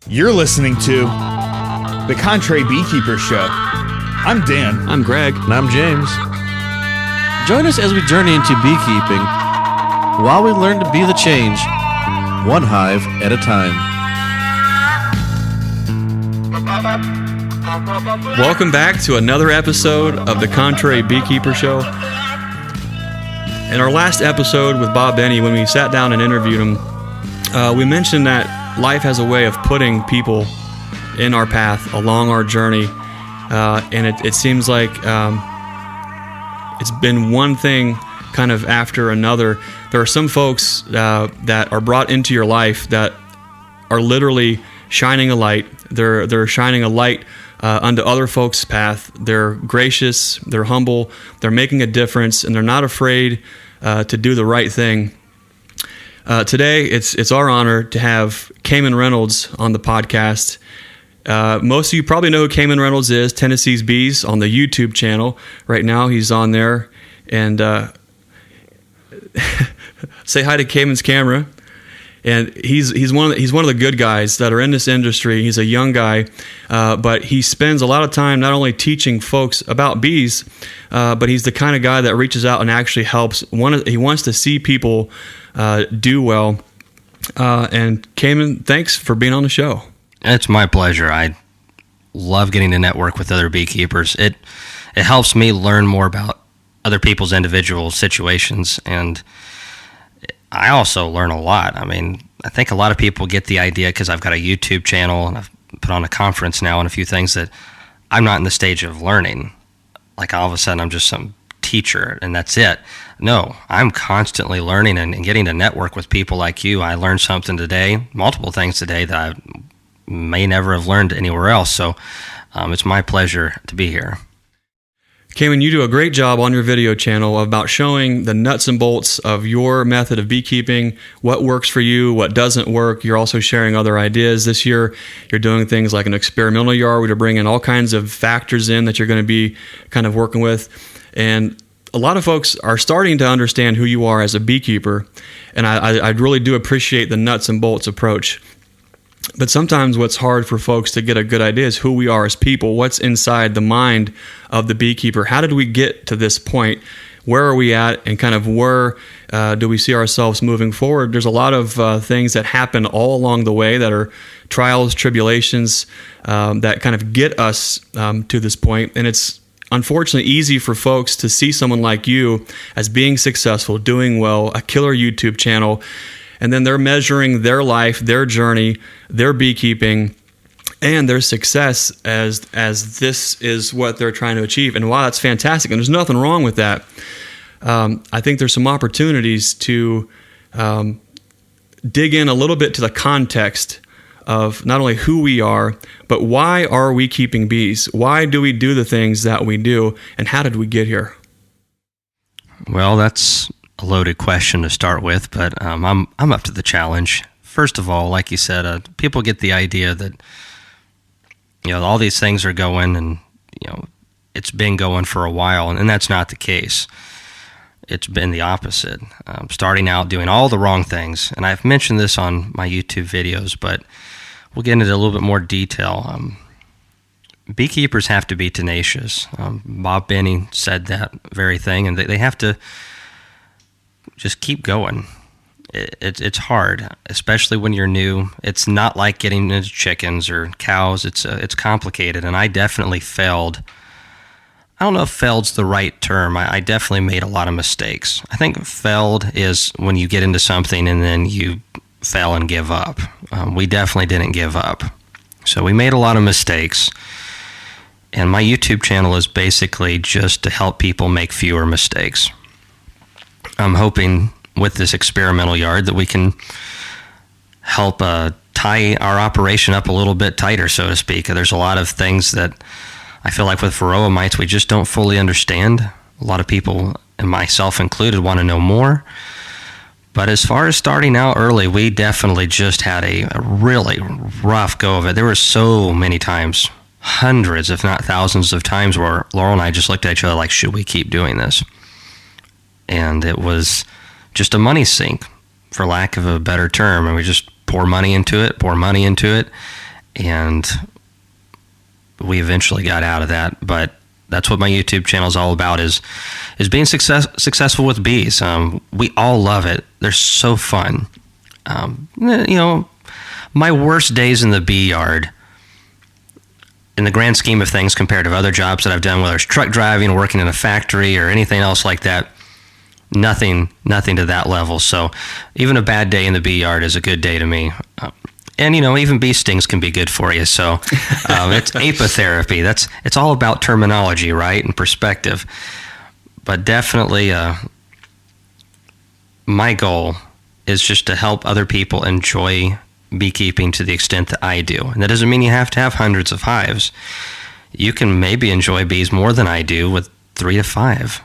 You're listening to The Contrary Beekeeper Show. I'm Dan. I'm Greg. And I'm James. Join us as we journey into beekeeping while we learn to be the change, one hive at a time. Welcome back to another episode of The Contrary Beekeeper Show. In our last episode with Bob Benny, when we sat down and interviewed him, we mentioned that life has a way of putting people in our path along our journey, and it seems like it's been one thing kind of after another. There are some folks that are brought into your life that are literally shining a light. They're shining a light unto other folks' path. They're gracious, they're humble, they're making a difference, and they're not afraid to do the right thing. Today, it's our honor to have Kamon Reynolds on the podcast. Most of you probably know who Kamon Reynolds is, Tennessee's Bees, on the YouTube channel. Right now, he's on there. And say hi to Kamon's camera. And he's one of the good guys that are in this industry. He's a young guy, but he spends a lot of time not only teaching folks about bees, but he's the kind of guy that reaches out and actually helps. He wants to see people do well. And Kamon, thanks for being on the show. It's my pleasure. I love getting to network with other beekeepers. It helps me learn more about other people's individual situations, and I also learn a lot. I mean, I think a lot of people get the idea because I've got a YouTube channel and I've put on a conference now and a few things that I'm not in the stage of learning. Like all of a sudden I'm just some teacher and that's it. No, I'm constantly learning and getting to network with people like you. I learned something today, multiple things today that I may never have learned anywhere else. So it's my pleasure to be here. Kamon, you do a great job on your video channel about showing the nuts and bolts of your method of beekeeping, what works for you, what doesn't work. You're also sharing other ideas. This year, you're doing things like an experimental yard where you're bringing all kinds of factors in that you're going to be kind of working with. And a lot of folks are starting to understand who you are as a beekeeper, and I really do appreciate the nuts and bolts approach. But sometimes what's hard for folks to get a good idea is who we are as people, what's inside the mind of the beekeeper. How did we get to this point? Where are we at? And kind of where do we see ourselves moving forward? There's a lot of things that happen all along the way that are trials, tribulations, that kind of get us to this point. And it's unfortunately easy for folks to see someone like you as being successful, doing well, a killer YouTube channel, and then they're measuring their life, their journey, their beekeeping, and their success as this is what they're trying to achieve. And while that's fantastic, and there's nothing wrong with that, I think there's some opportunities to dig in a little bit to the context of not only who we are, but why are we keeping bees? Why do we do the things that we do, and how did we get here? Well, that's a loaded question to start with, but I'm up to the challenge. First of all, like you said, people get the idea that all these things are going, and it's been going for a while, and that's not the case. It's been the opposite. Starting out doing all the wrong things, and I've mentioned this on my YouTube videos, but we'll get into a little bit more detail. Beekeepers have to be tenacious. Bob Benny said that very thing, and they have to just keep going. It's hard, especially when you're new. It's not like getting into chickens or cows. It's complicated, and I definitely failed. I don't know if failed's the right term. I definitely made a lot of mistakes. I think failed is when you get into something and then you fail and give up. We definitely didn't give up. So we made a lot of mistakes, and my YouTube channel is basically just to help people make fewer mistakes. I'm hoping with this experimental yard that we can help tie our operation up a little bit tighter, so to speak. There's a lot of things that I feel like with varroa mites we just don't fully understand. A lot of people, and myself included, want to know more. But as far as starting out early, we definitely just had a really rough go of it. There were so many times, hundreds if not thousands of times, where Laurel and I just looked at each other like, should we keep doing this? And it was just a money sink, for lack of a better term. And we just pour money into it, and we eventually got out of that. But that's what my YouTube channel is all about, is being successful with bees. We all love it. They're so fun. My worst days in the bee yard, in the grand scheme of things, compared to other jobs that I've done, whether it's truck driving, working in a factory, or anything else like that, nothing to that level. So even a bad day in the bee yard is a good day to me. And even bee stings can be good for you. So it's apitherapy. It's all about terminology, right, and perspective. But definitely, my goal is just to help other people enjoy beekeeping to the extent that I do. And that doesn't mean you have to have hundreds of hives. You can maybe enjoy bees more than I do with 3 to 5.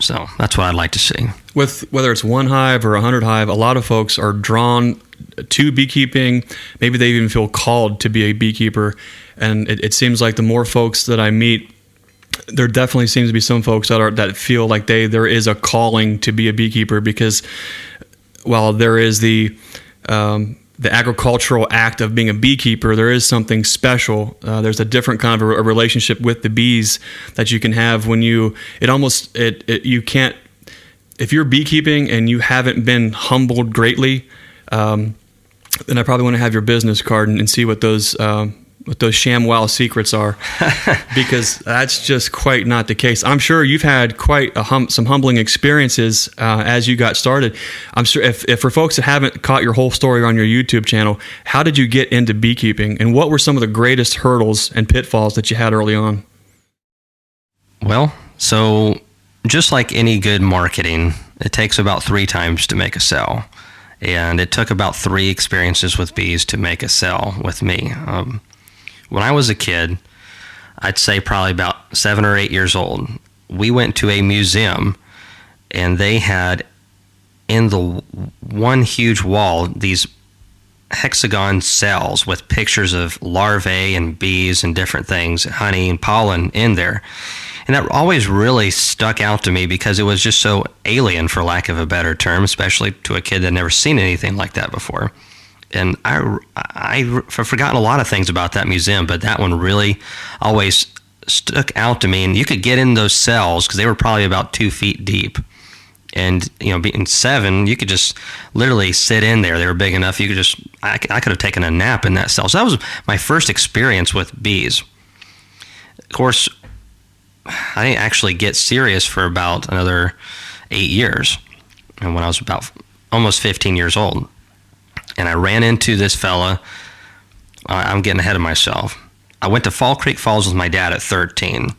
So that's what I'd like to see. With whether it's 1 hive or 100 hive, a lot of folks are drawn to beekeeping. Maybe they even feel called to be a beekeeper. And it seems like the more folks that I meet, there definitely seems to be some folks that feel like there is a calling to be a beekeeper, because while there is the agricultural act of being a beekeeper, there is something special. There's a different kind of a relationship with the bees that you can have when you can't, if you're beekeeping and you haven't been humbled greatly, then I probably want to have your business card and see what those ShamWow secrets are, because that's just quite not the case. I'm sure you've had quite some humbling experiences as you got started. I'm sure if for folks that haven't caught your whole story on your YouTube channel, how did you get into beekeeping, and what were some of the greatest hurdles and pitfalls that you had early on? Well, so just like any good marketing, it takes about 3 times to make a sale. And it took about 3 experiences with bees to make a sale with me. When I was a kid, I'd say probably about 7 or 8 years old, we went to a museum, and they had in the one huge wall these hexagon cells with pictures of larvae and bees and different things, honey and pollen in there. And that always really stuck out to me because it was just so alien, for lack of a better term, especially to a kid that had never seen anything like that before. And I've forgotten a lot of things about that museum, but that one really always stuck out to me. And you could get in those cells because they were probably about 2 feet deep. And, being 7, you could just literally sit in there. They were big enough. I could have taken a nap in that cell. So that was my first experience with bees. Of course, I didn't actually get serious for about another 8 years. And when I was about almost 15 years old. And I ran into this fella. I'm getting ahead of myself. I went to Fall Creek Falls with my dad at 13,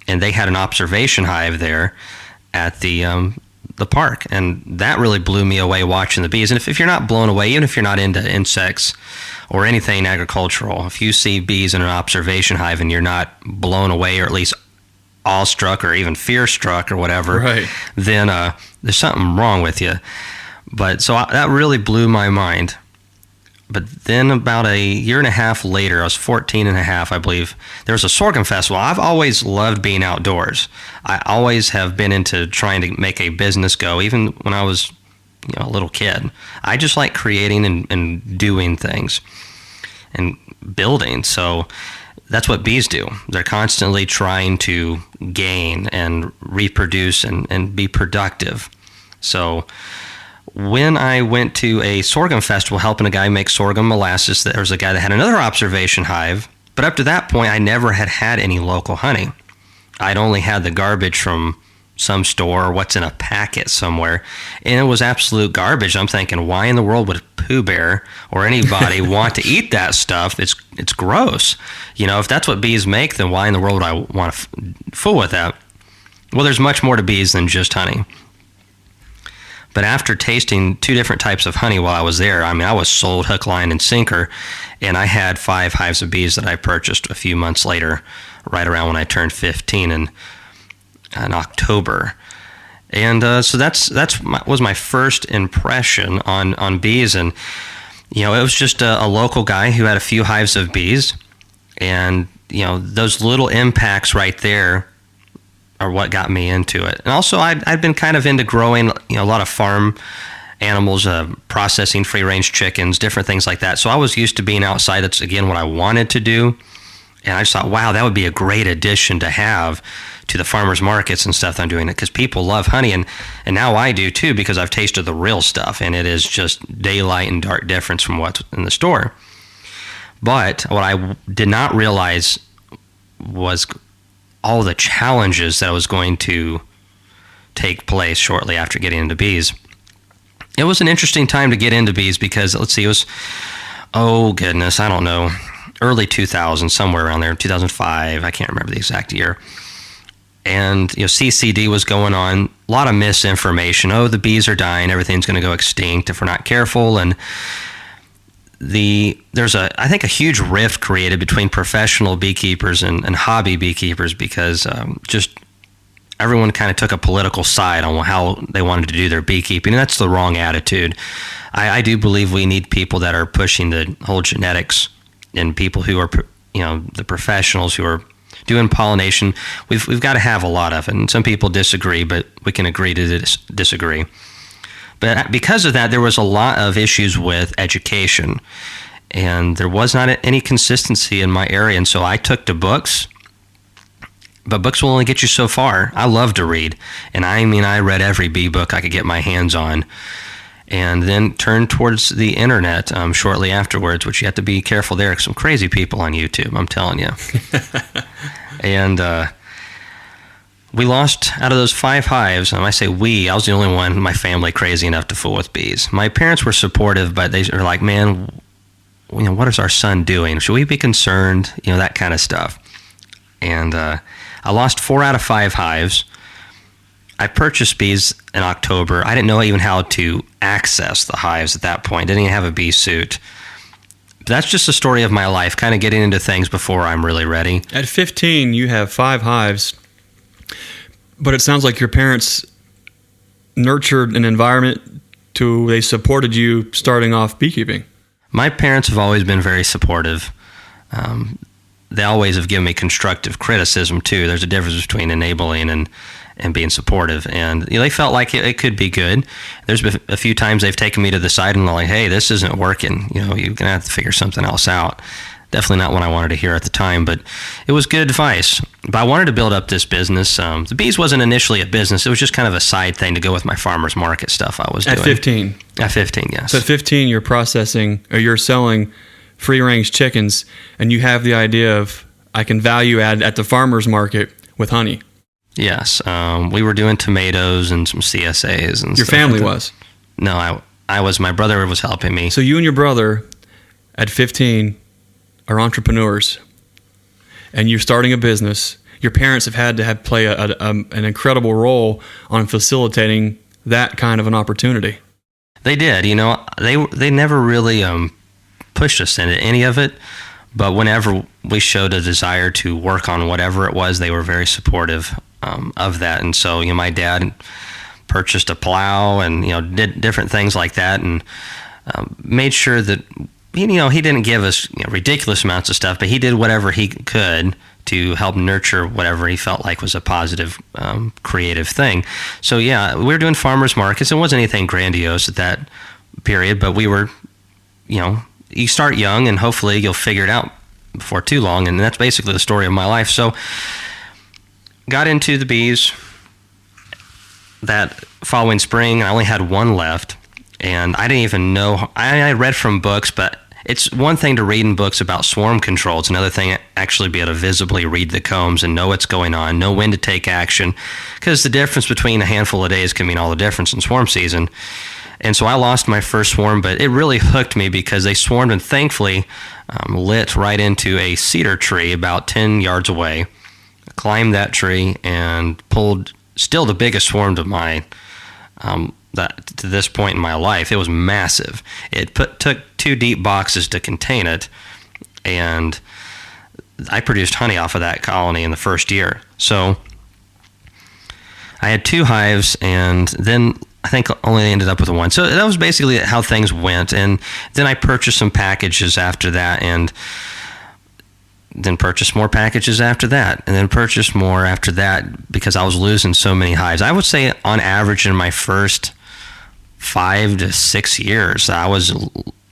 and they had an observation hive there at the park, and that really blew me away watching the bees. And if you're not blown away, even if you're not into insects or anything agricultural, if you see bees in an observation hive and you're not blown away, or at least awestruck or even fear-struck or whatever, right, then there's something wrong with you. But so that really blew my mind. But then about a year and a half later, I was 14 and a half, I believe, there was a sorghum festival. I've always loved being outdoors. I always have been into trying to make a business go, even when I was a little kid. I just like creating and doing things and building. So that's what bees do. They're constantly trying to gain and reproduce and be productive. So when I went to a sorghum festival helping a guy make sorghum molasses, there was a guy that had another observation hive. But up to that point, I never had any local honey. I'd only had the garbage from some store or what's in a packet somewhere. And it was absolute garbage. I'm thinking, why in the world would Pooh Bear or anybody want to eat that stuff? It's gross. If that's what bees make, then why in the world would I want to fool with that? Well, there's much more to bees than just honey. But after tasting 2 different types of honey while I was there, I was sold hook, line, and sinker. And I had 5 hives of bees that I purchased a few months later, right around when I turned 15 in October. And so was my first impression on bees. And, it was just a local guy who had a few hives of bees. And, those little impacts right there are what got me into it. And also, I'd been kind of into growing, a lot of farm animals, processing free-range chickens, different things like that. So I was used to being outside. That's, again, what I wanted to do. And I just thought, wow, that would be a great addition to have to the farmers markets and stuff that I'm doing, because people love honey. And now I do too, because I've tasted the real stuff, and it is just daylight and dark difference from what's in the store. But what I did not realize was all the challenges that was going to take place shortly after getting into bees. It was an interesting time to get into bees because, let's see, it was, oh goodness, I don't know, early 2000s, somewhere around there, 2005, I can't remember the exact year. And CCD was going on, a lot of misinformation. Oh, the bees are dying, everything's going to go extinct if we're not careful. And there's I think a huge rift created between professional beekeepers and hobby beekeepers, because just everyone kind of took a political side on how they wanted to do their beekeeping, and that's the wrong attitude. I do believe we need people that are pushing the whole genetics, and people who are, the professionals who are doing pollination. We've got to have a lot of it, and some people disagree, but we can agree to disagree. But because of that, there was a lot of issues with education, and there was not any consistency in my area, and so I took to books. But books will only get you so far. I love to read, and I read every bee book I could get my hands on, and then turned towards the internet shortly afterwards, which you have to be careful there. Some crazy people on YouTube, I'm telling you. And we lost, out of those 5 hives, I say we, I was the only one in my family crazy enough to fool with bees. My parents were supportive, but they were like, man, what is our son doing? Should we be concerned? That kind of stuff. And I lost 4 out of 5 hives. I purchased bees in October. I didn't know even how to access the hives at that point. Didn't even have a bee suit. But that's just the story of my life, kind of getting into things before I'm really ready. At 15, you have 5 hives, but it sounds like your parents nurtured an environment they supported you starting off beekeeping. My parents have always been very supportive. They always have given me constructive criticism too. There's a difference between enabling and being supportive, and they felt like it could be good. There's been a few times they've taken me to the side and they're like, hey, this isn't working, you're gonna have to figure something else out. Definitely not what I wanted to hear at the time, but it was good advice. But I wanted to build up this business. The bees wasn't initially a business. It was just kind of a side thing to go with my farmer's market stuff I was doing. At 15? At 15, yes. So at 15, you're selling free-range chickens, and you have the idea of, I can value add at the farmer's market with honey. Yes. We were doing tomatoes and some CSAs. And your stuff family like was? No, I was. My brother was helping me. So you and your brother at 15 are entrepreneurs, and you're starting a business. Your parents have had to play an incredible role on facilitating that kind of an opportunity. They did. They never really pushed us into any of it, but whenever we showed a desire to work on whatever it was, they were very supportive of that. And so, my dad purchased a plow and did different things like that, and made sure that he didn't give us ridiculous amounts of stuff, but he did whatever he could to help nurture whatever he felt like was a positive, creative thing. So yeah, we were doing farmers markets. It wasn't anything grandiose at that period, but we were, you start young and hopefully you'll figure it out before too long. And that's basically the story of my life. So got into the bees that following spring. I only had 1 left. And I didn't even know, I read from books, but it's one thing to read in books about swarm control. It's another thing to actually be able to visibly read the combs and know what's going on, know when to take action, because the difference between a handful of days can mean all the difference in swarm season. And so I lost my first swarm, but it really hooked me because they swarmed and thankfully lit right into a cedar tree about 10 yards away. I climbed that tree and pulled still the biggest swarm of mine. That to this point in my life. It was massive. It took 2 deep boxes to contain it, and I produced honey off of that colony in the first year. So I had 2 hives, and then I think only ended up with 1. So that was basically how things went. And then I purchased some packages after that, and then purchased more packages after that, and then purchased more after that because I was losing so many hives. I would say on average in my first 5 to 6 years, I was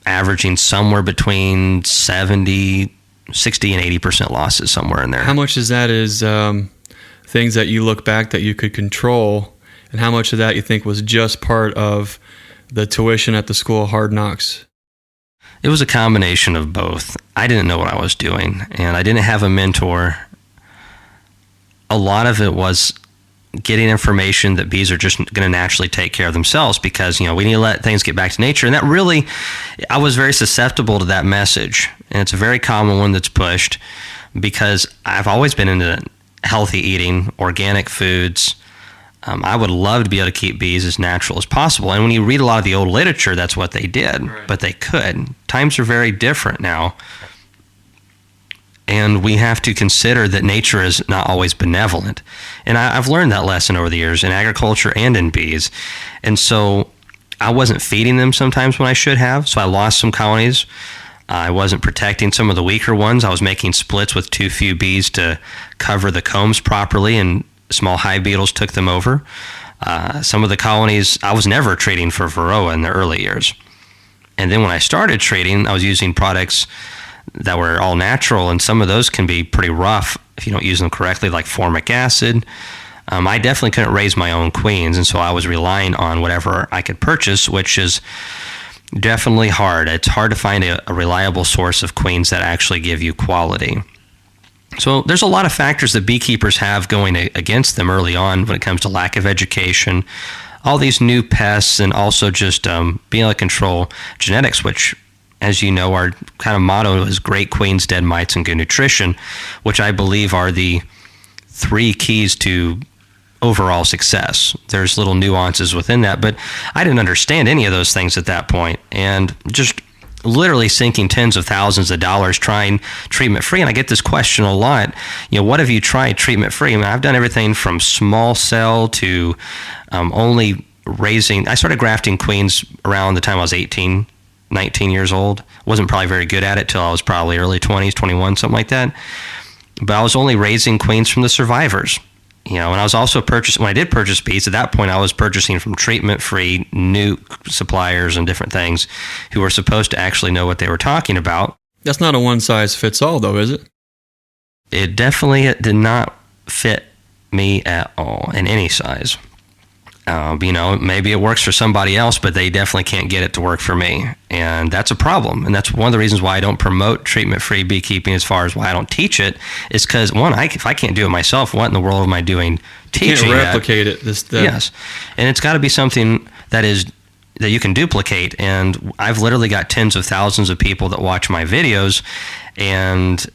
averaging somewhere between 60 and 80% losses, somewhere in there. How much is that things that you look back that you could control, and how much of that you think was just part of the tuition at the school of hard knocks? It was a combination of both. I didn't know what I was doing, and I didn't have a mentor. A lot of it was getting information that bees are just going to naturally take care of themselves, because, we need to let things get back to nature. And that really, I was very susceptible to that message. And it's a very common one that's pushed, because I've always been into healthy eating, organic foods. I would love to be able to keep bees as natural as possible. And when you read a lot of the old literature, that's what they did. Right. But they could. Times are very different now. And we have to consider that nature is not always benevolent. And I've learned that lesson over the years in agriculture and in bees. And so I wasn't feeding them sometimes when I should have. So I lost some colonies. I wasn't protecting some of the weaker ones. I was making splits with too few bees to cover the combs properly, and small hive beetles took them over. Some of the colonies, I was never treating for varroa in the early years. And then when I started treating, I was using products that were all natural, and some of those can be pretty rough if you don't use them correctly, like formic acid. I definitely couldn't raise my own queens, and so I was relying on whatever I could purchase, which is definitely hard. It's hard to find a reliable source of queens that actually give you quality. So there's a lot of factors that beekeepers have going against them early on when it comes to lack of education, all these new pests, and also just being able to control genetics, which, as you know, our kind of motto is great queens, dead mites, and good nutrition, which I believe are the 3 keys to overall success. There's little nuances within that, but I didn't understand any of those things at that point, and just literally sinking tens of thousands of dollars trying treatment-free. And I get this question a lot, what have you tried treatment-free? I mean, I've done everything from small cell to only raising. I started grafting queens around the time I was 18, 19 years old. Wasn't probably very good at it till I was probably early 20s, 21, something like that. But I was only raising queens from the survivors. And I was also when I did purchase bees, at that point I was purchasing from treatment-free new suppliers and different things who were supposed to actually know what they were talking about. That's not a one-size-fits-all, though, is it? It definitely did not fit me at all in any size. Maybe it works for somebody else, but they definitely can't get it to work for me. And that's a problem. And that's one of the reasons why I don't promote treatment-free beekeeping, as far as why I don't teach it, is because, one, if I can't do it myself, what in the world am I doing teaching? You can't replicate it. Yes. And it's got to be something that you can duplicate. And I've literally got tens of thousands of people that watch my videos, and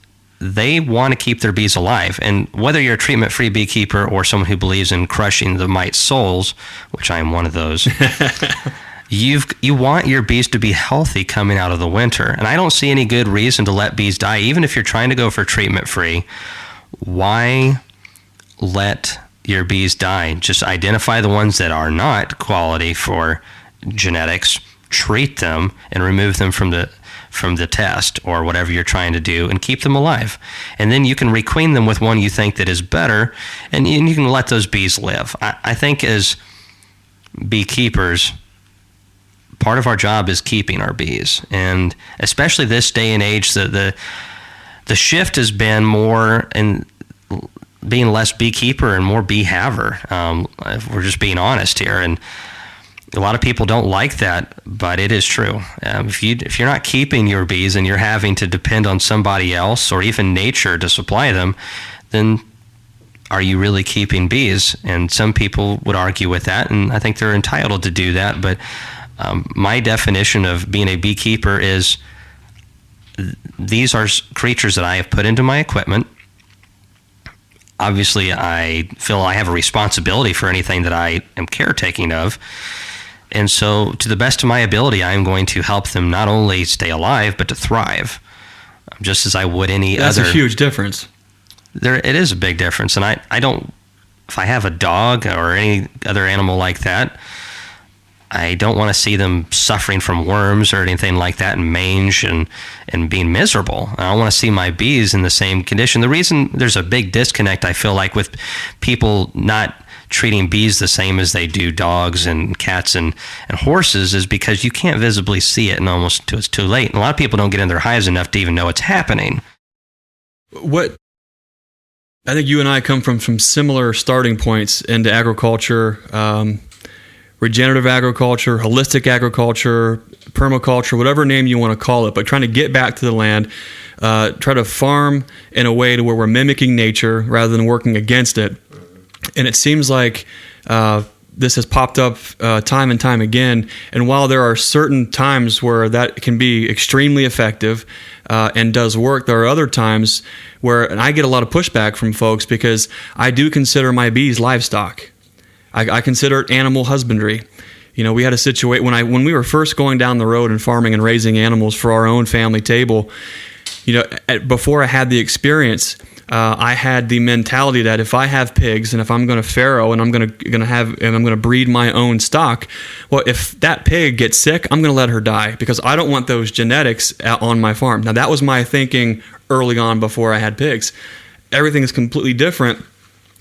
they want to keep their bees alive. And whether you're a treatment-free beekeeper or someone who believes in crushing the mite souls, which I am one of those, you want your bees to be healthy coming out of the winter. And I don't see any good reason to let bees die. Even if you're trying to go for treatment-free, why let your bees die? Just identify the ones that are not quality for genetics, treat them, and remove them from the test or whatever you're trying to do, and keep them alive. And then you can requeen them with one you think that is better, and you can let those bees live. I think as beekeepers, part of our job is keeping our bees. And especially this day and age, the shift has been more in being less beekeeper and more bee haver. If we're just being honest here. And a lot of people don't like that, but it is true. If you're not keeping your bees and you're having to depend on somebody else or even nature to supply them, then are you really keeping bees? And some people would argue with that, and I think they're entitled to do that. But my definition of being a beekeeper is these are creatures that I have put into my equipment. Obviously, I feel I have a responsibility for anything that I am caretaking of. And so, to the best of my ability, I am going to help them not only stay alive, but to thrive, just as I would any other. That's a huge difference. It is a big difference. And I don't, if I have a dog or any other animal like that, I don't want to see them suffering from worms or anything like that, and mange and being miserable. I want to see my bees in the same condition. The reason there's a big disconnect, I feel like, with people not treating bees the same as they do dogs and cats and horses is because you can't visibly see it and almost until it's too late. And a lot of people don't get in their hives enough to even know it's happening. What I think you and I come from similar starting points into agriculture, regenerative agriculture, holistic agriculture, permaculture, whatever name you want to call it, but trying to get back to the land, try to farm in a way to where we're mimicking nature rather than working against it. And it seems like this has popped up time and time again. And while there are certain times where that can be extremely effective and does work, there are other times where, and I get a lot of pushback from folks because I do consider my bees livestock. I consider it animal husbandry. You know, we had a situation when we were first going down the road and farming and raising animals for our own family table. You know, before I had the experience, I had the mentality that if I have pigs and if I'm going to farrow and I'm going to breed my own stock, well, if that pig gets sick, I'm going to let her die because I don't want those genetics on my farm. Now, that was my thinking early on before I had pigs. Everything is completely different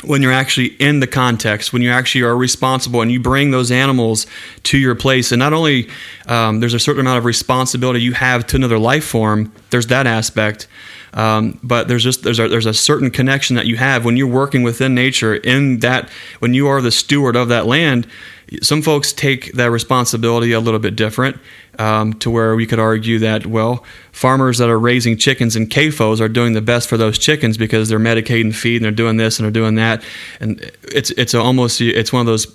when you're actually in the context, when you actually are responsible and you bring those animals to your place. And not only there's a certain amount of responsibility you have to another life form, there's that aspect, but there's a certain connection that you have when you're working within nature. In that, when you are the steward of that land, some folks take that responsibility a little bit different, to where we could argue that, well, farmers that are raising chickens in CAFOs are doing the best for those chickens because they're medicating feed and they're doing this and they're doing that. And it's one of those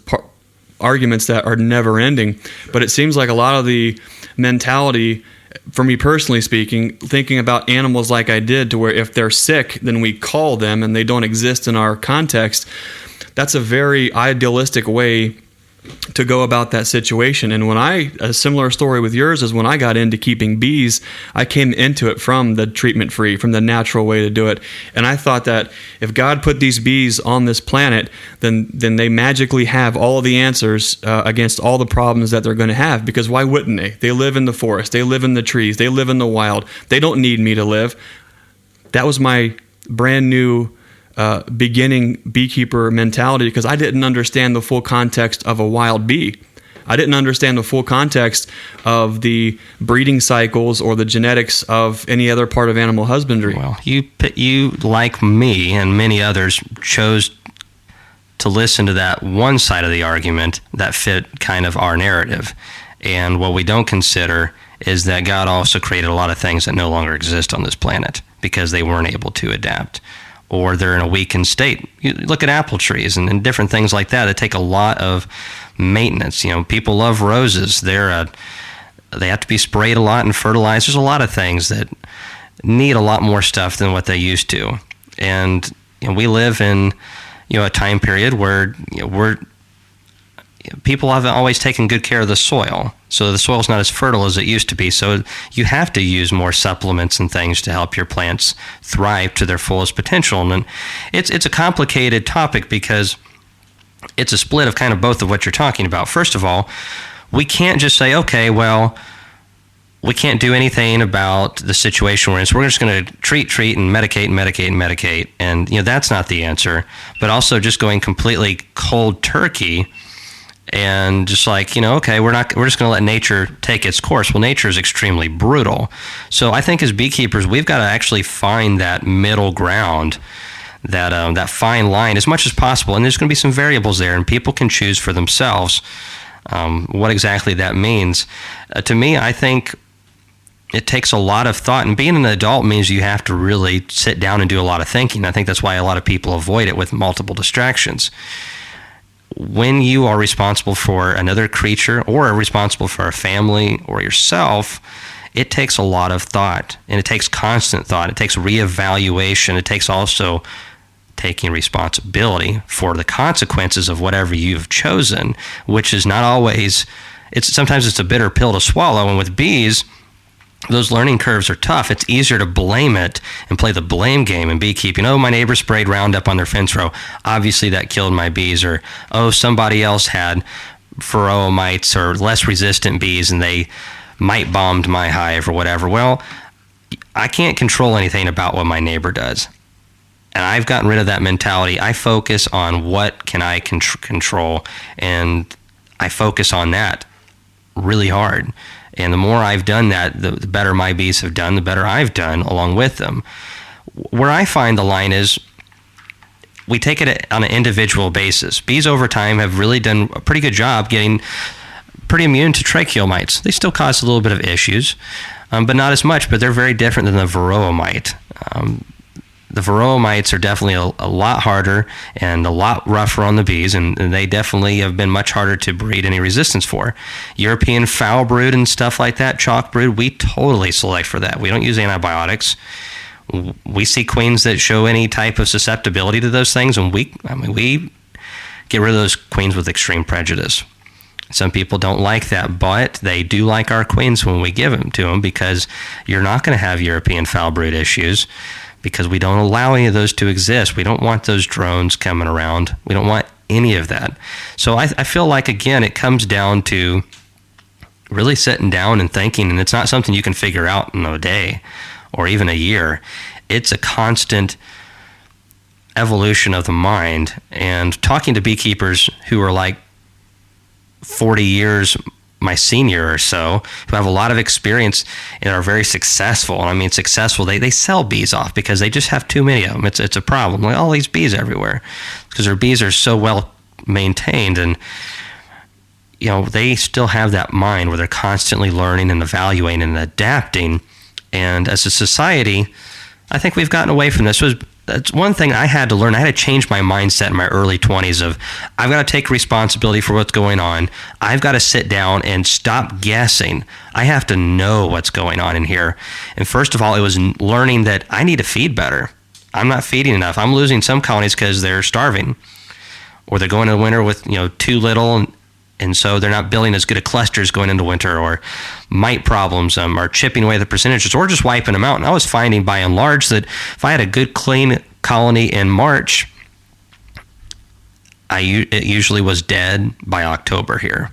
arguments that are never ending. But it seems like a lot of the mentality, for me personally speaking, thinking about animals like I did, to where if they're sick, then we call them and they don't exist in our context. That's a very idealistic way to go about that situation. And a similar story with yours is when I got into keeping bees, I came into it from the treatment free, from the natural way to do it. And I thought that if God put these bees on this planet, then they magically have all the answers against all the problems that they're going to have. Because why wouldn't they? They live in the forest. They live in the trees. They live in the wild. They don't need me to live. That was my brand new beginning beekeeper mentality, because I didn't understand the full context of a wild bee. I didn't understand the full context of the breeding cycles or the genetics of any other part of animal husbandry. Well, you like me and many others chose to listen to that one side of the argument that fit kind of our narrative. And what we don't consider is that God also created a lot of things that no longer exist on this planet because they weren't able to adapt, or they're in a weakened state. You look at apple trees and different things like that take a lot of maintenance. You know, people love roses. They have to be sprayed a lot and fertilized. There's a lot of things that need a lot more stuff than what they used to. And we live in a time period where people haven't always taken good care of the soil. So the soil's not as fertile as it used to be. So you have to use more supplements and things to help your plants thrive to their fullest potential. And it's a complicated topic because it's a split of kind of both of what you're talking about. First of all, we can't just say, okay, well, we can't do anything about the situation we're in, so we're just going to treat and medicate. And that's not the answer. But also just going completely cold turkey and just like, okay, we're just going to let nature take its course. Well, nature is extremely brutal. So I think as beekeepers, we've got to actually find that middle ground, that fine line as much as possible. And there's going to be some variables there, and people can choose for themselves what exactly that means. To me, I think it takes a lot of thought. And being an adult means you have to really sit down and do a lot of thinking. I think that's why a lot of people avoid it with multiple distractions. When you are responsible for another creature or are responsible for a family or yourself, it takes a lot of thought, and it takes constant thought. It takes reevaluation. It takes also taking responsibility for the consequences of whatever you've chosen, which is not always, sometimes it's a bitter pill to swallow. And with bees, those learning curves are tough. It's easier to blame it and play the blame game in beekeeping. Oh, my neighbor sprayed Roundup on their fence row. Obviously, that killed my bees. Or, oh, somebody else had varroa mites or less resistant bees, and they mite bombed my hive or whatever. Well, I can't control anything about what my neighbor does. And I've gotten rid of that mentality. I focus on what can I control, and I focus on that really hard. And the more I've done that, the better my bees have done, the better I've done along with them. Where I find the line is, we take it on an individual basis. Bees over time have really done a pretty good job getting pretty immune to tracheal mites. They still cause a little bit of issues, but not as much, but they're very different than the varroa mite. The varroa mites are definitely a lot harder and a lot rougher on the bees, and they definitely have been much harder to breed any resistance for. European foul brood and stuff like that, chalk brood, we totally select for that. We don't use antibiotics. We see queens that show any type of susceptibility to those things, and we get rid of those queens with extreme prejudice. Some people don't like that, but they do like our queens when we give them to them, because you're not going to have European foul brood issues, because we don't allow any of those to exist. We don't want those drones coming around. We don't want any of that. So I feel like, again, it comes down to really sitting down and thinking, and it's not something you can figure out in a day or even a year. It's a constant evolution of the mind. And talking to beekeepers who are like 40 years my senior or so, who have a lot of experience and are very successful, and I mean successful, they sell bees off because they just have too many of them. It's a problem. Like, all these bees everywhere, because their bees are so well maintained, and they still have that mind where they're constantly learning and evaluating and adapting. And as a society, I think we've gotten away from this. That's one thing I had to learn. I had to change my mindset in my early 20s of, I've got to take responsibility for what's going on. I've got to sit down and stop guessing. I have to know what's going on in here. And first of all, it was learning that I need to feed better. I'm not feeding enough. I'm losing some colonies because they're starving, or they're going into winter with too little, and so they're not building as good a clusters going into winter, or mite problems are chipping away the percentages, or just wiping them out. And I was finding, by and large, that if I had a good, clean colony in March, it usually was dead by October here.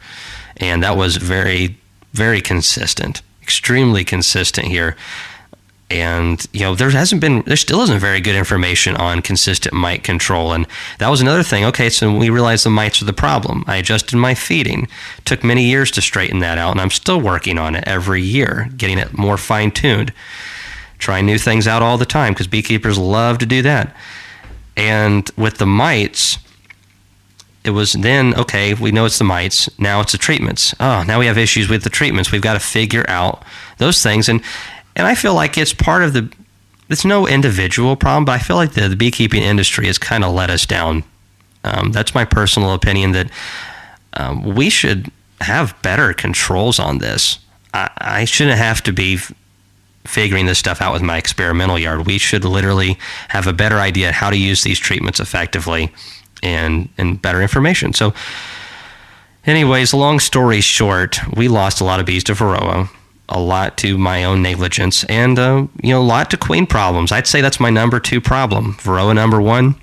And that was very, very consistent, extremely consistent here. And there still isn't very good information on consistent mite control. And that was another thing. Okay, so we realized the mites are the problem. I adjusted my feeding. It took many years to straighten that out, and I'm still working on it every year, getting it more fine-tuned, trying new things out all the time, because beekeepers love to do that. And with the mites, it was then, okay, we know it's the mites. Now it's the treatments. Oh, now we have issues with the treatments. We've got to figure out those things. And I feel like it's part of it's no individual problem, but I feel like the beekeeping industry has kind of let us down. That's my personal opinion, that we should have better controls on this. I shouldn't have to be figuring this stuff out with my experimental yard. We should literally have a better idea how to use these treatments effectively, and better information. So anyways, long story short, we lost a lot of bees to varroa, a lot to my own negligence, and a lot to queen problems. I'd say that's my number 2 problem. Varroa number 1,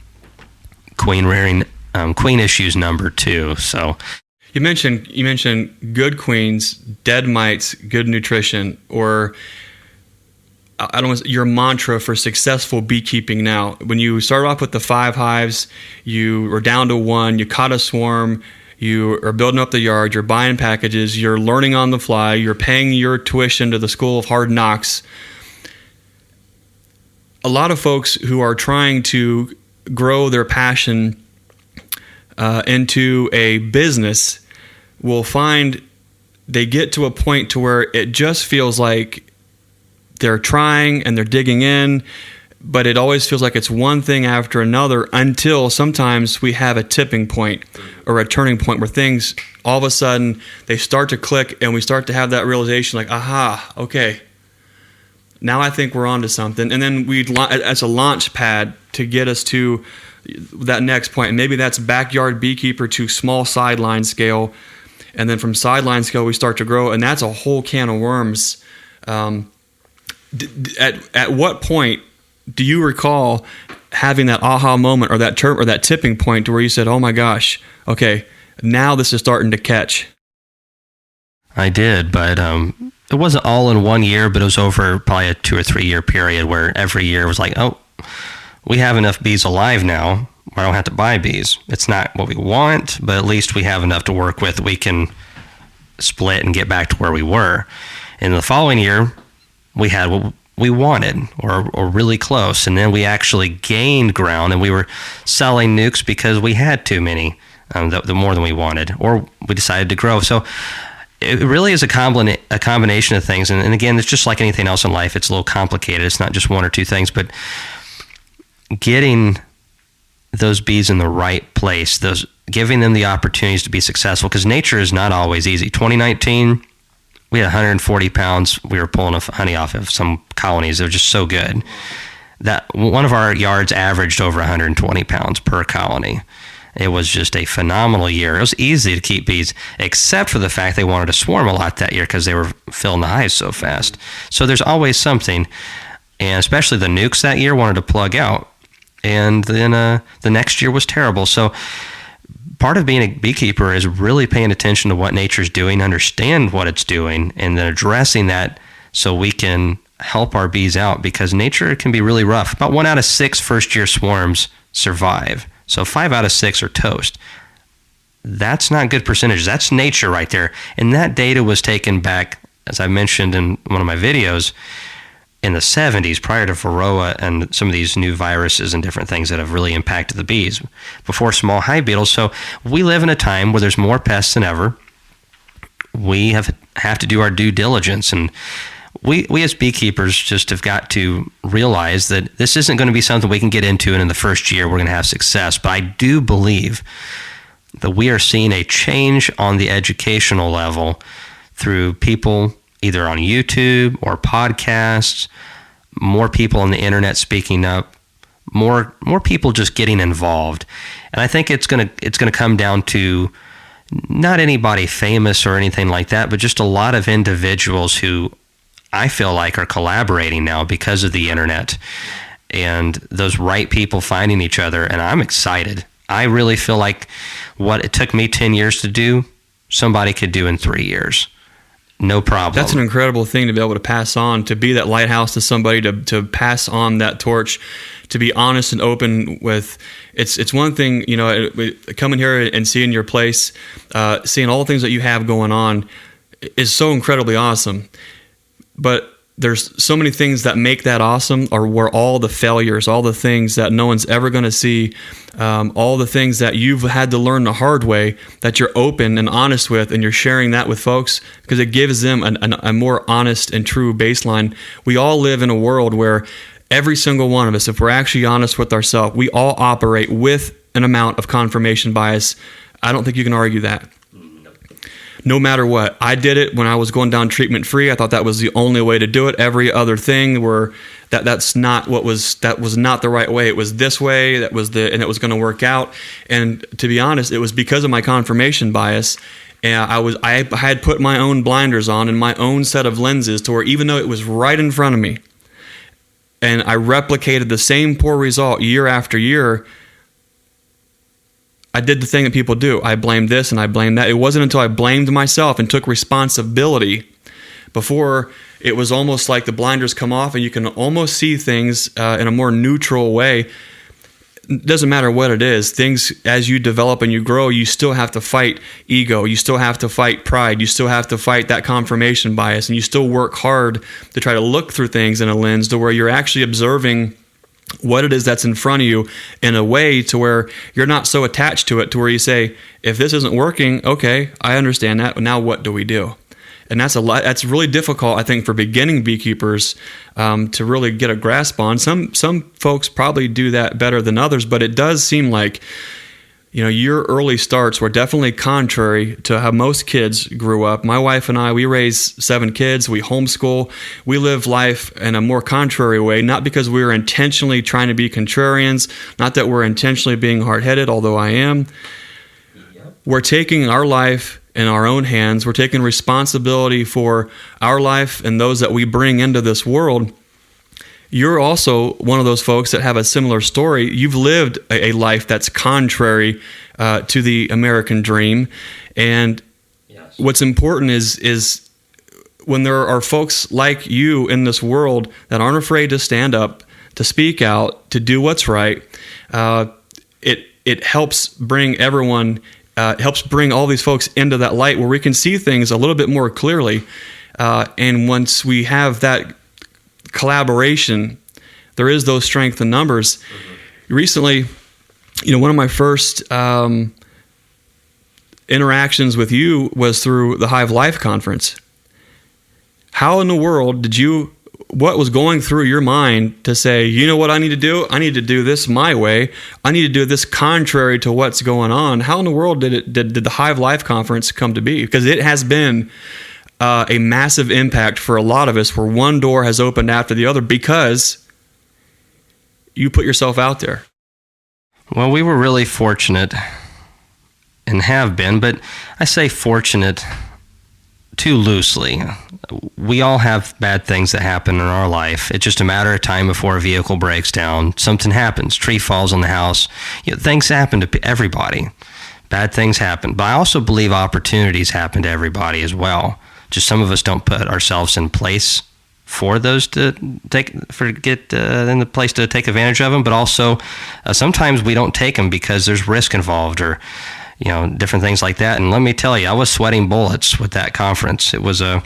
queen rearing, queen issues number 2. So you mentioned good queens, dead mites, good nutrition, or I don't know, your mantra for successful beekeeping now. When you started off with the 5 hives, you were down to 1, you caught a swarm, you are building up the yard, you're buying packages, you're learning on the fly, you're paying your tuition to the School of Hard Knocks. A lot of folks who are trying to grow their passion into a business will find they get to a point to where it just feels like they're trying and they're digging in, but it always feels like it's one thing after another, until sometimes we have a tipping point or a turning point where things, all of a sudden, they start to click, and we start to have that realization like, aha, okay, now I think we're on to something. And then as a launch pad to get us to that next point. And maybe that's backyard beekeeper to small sideline scale. And then from sideline scale, we start to grow, and that's a whole can of worms. At what point do you recall having that aha moment or that tipping point to where you said, "Oh my gosh, okay, now this is starting to catch"? I did, but it wasn't all in one year, but it was over probably a 2 or 3 year period where every year was like, "Oh, we have enough bees alive now. I don't have to buy bees. It's not what we want, but at least we have enough to work with. We can split and get back to where we were. In the following year, we had what we wanted, or really close, and then we actually gained ground, and we were selling nukes because we had too many, the more than we wanted, or we decided to grow. So it really is a combination of things, and again, it's just like anything else in life. It's a little complicated. It's not just one or two things, but getting those bees in the right place, giving them the opportunities to be successful, because nature is not always easy. 2019, we had 140 pounds. We were pulling honey off of some colonies. They were just so good that one of our yards averaged over 120 pounds per colony. It was just a phenomenal year. It was easy to keep bees, except for the fact they wanted to swarm a lot that year because they were filling the hives so fast. So there's always something, and especially the nukes that year wanted to plug out. And then the next year was terrible. So part of being a beekeeper is really paying attention to what nature's doing, understand what it's doing, and then addressing that so we can help our bees out, because nature can be really rough. About 1 out of 6 first-year swarms survive. So 5 out of 6 are toast. That's not good percentages. That's nature right there. And that data was taken back, as I mentioned in one of my videos, in the 70s, prior to Varroa and some of these new viruses and different things that have really impacted the bees, before small hive beetles. So we live in a time where there's more pests than ever. We have to do our due diligence, and we as beekeepers just have got to realize that this isn't going to be something we can get into and in the first year we're going to have success. But I do believe that we are seeing a change on the educational level through people either on YouTube or podcasts, more people on the internet speaking up, more people just getting involved. And I think it's gonna come down to not anybody famous or anything like that, but just a lot of individuals who I feel like are collaborating now because of the internet, and those right people finding each other. And I'm excited. I really feel like what it took me 10 years to do, somebody could do in 3 years. No problem. That's an incredible thing to be able to pass on, to be that lighthouse to somebody, to pass on that torch, to be honest and open with. It's one thing, coming here and seeing your place, seeing all the things that you have going on is so incredibly awesome. But there's so many things that make that awesome, or where all the failures, all the things that no one's ever going to see, all the things that you've had to learn the hard way, that you're open and honest with, and you're sharing that with folks, because it gives them a more honest and true baseline. We all live in a world where every single one of us, if we're actually honest with ourselves, we all operate with an amount of confirmation bias. I don't think you can argue that. No matter what. I did it when I was going down treatment free. I thought that was the only way to do it. Every other thing that was not the right way. It was this way, and it was going to work out. And to be honest, it was because of my confirmation bias. And I had put my own blinders on and my own set of lenses to where, even though it was right in front of me, and I replicated the same poor result year after year, I did the thing that people do. I blamed this and I blamed that. It wasn't until I blamed myself and took responsibility before it was almost like the blinders come off and you can almost see things in a more neutral way. It doesn't matter what it is. Things, as you develop and you grow, you still have to fight ego. You still have to fight pride. You still have to fight that confirmation bias. And you still work hard to try to look through things in a lens to where you're actually observing what it is that's in front of you in a way to where you're not so attached to it, to where you say, if this isn't working, okay, I understand that. Now what do we do? And that's really difficult, I think, for beginning beekeepers to really get a grasp on. Some folks probably do that better than others, but it does seem like, your early starts were definitely contrary to how most kids grew up. My wife and I, we raised 7 kids. We homeschool. We live life in a more contrary way, not because we were intentionally trying to be contrarians, not that we're intentionally being hard-headed, although I am. We're taking our life in our own hands. We're taking responsibility for our life and those that we bring into this world. You're also one of those folks that have a similar story. You've lived a life that's contrary to the American dream. And yes, what's important is when there are folks like you in this world that aren't afraid to stand up, to speak out, to do what's right. It helps bring everyone, helps bring all these folks into that light where we can see things a little bit more clearly. And once we have that collaboration, there is those strength in numbers. Mm-hmm. Recently, one of my first interactions with you was through the Hive Life Conference. How in the world what was going through your mind to say, you know what I need to do? I need to do this my way. I need to do this contrary to what's going on. How in the world did the Hive Life Conference come to be? Because it has been a massive impact for a lot of us, where one door has opened after the other because you put yourself out there. Well, we were really fortunate, and have been, but I say fortunate too loosely. We all have bad things that happen in our life. It's just a matter of time before a vehicle breaks down. Something happens. Tree falls on the house. Things happen to everybody. Bad things happen. But I also believe opportunities happen to everybody as well. Just some of us don't put ourselves in place for those to get in the place to take advantage of them. But also, sometimes we don't take them because there's risk involved, or different things like that. And let me tell you, I was sweating bullets with that conference. It was one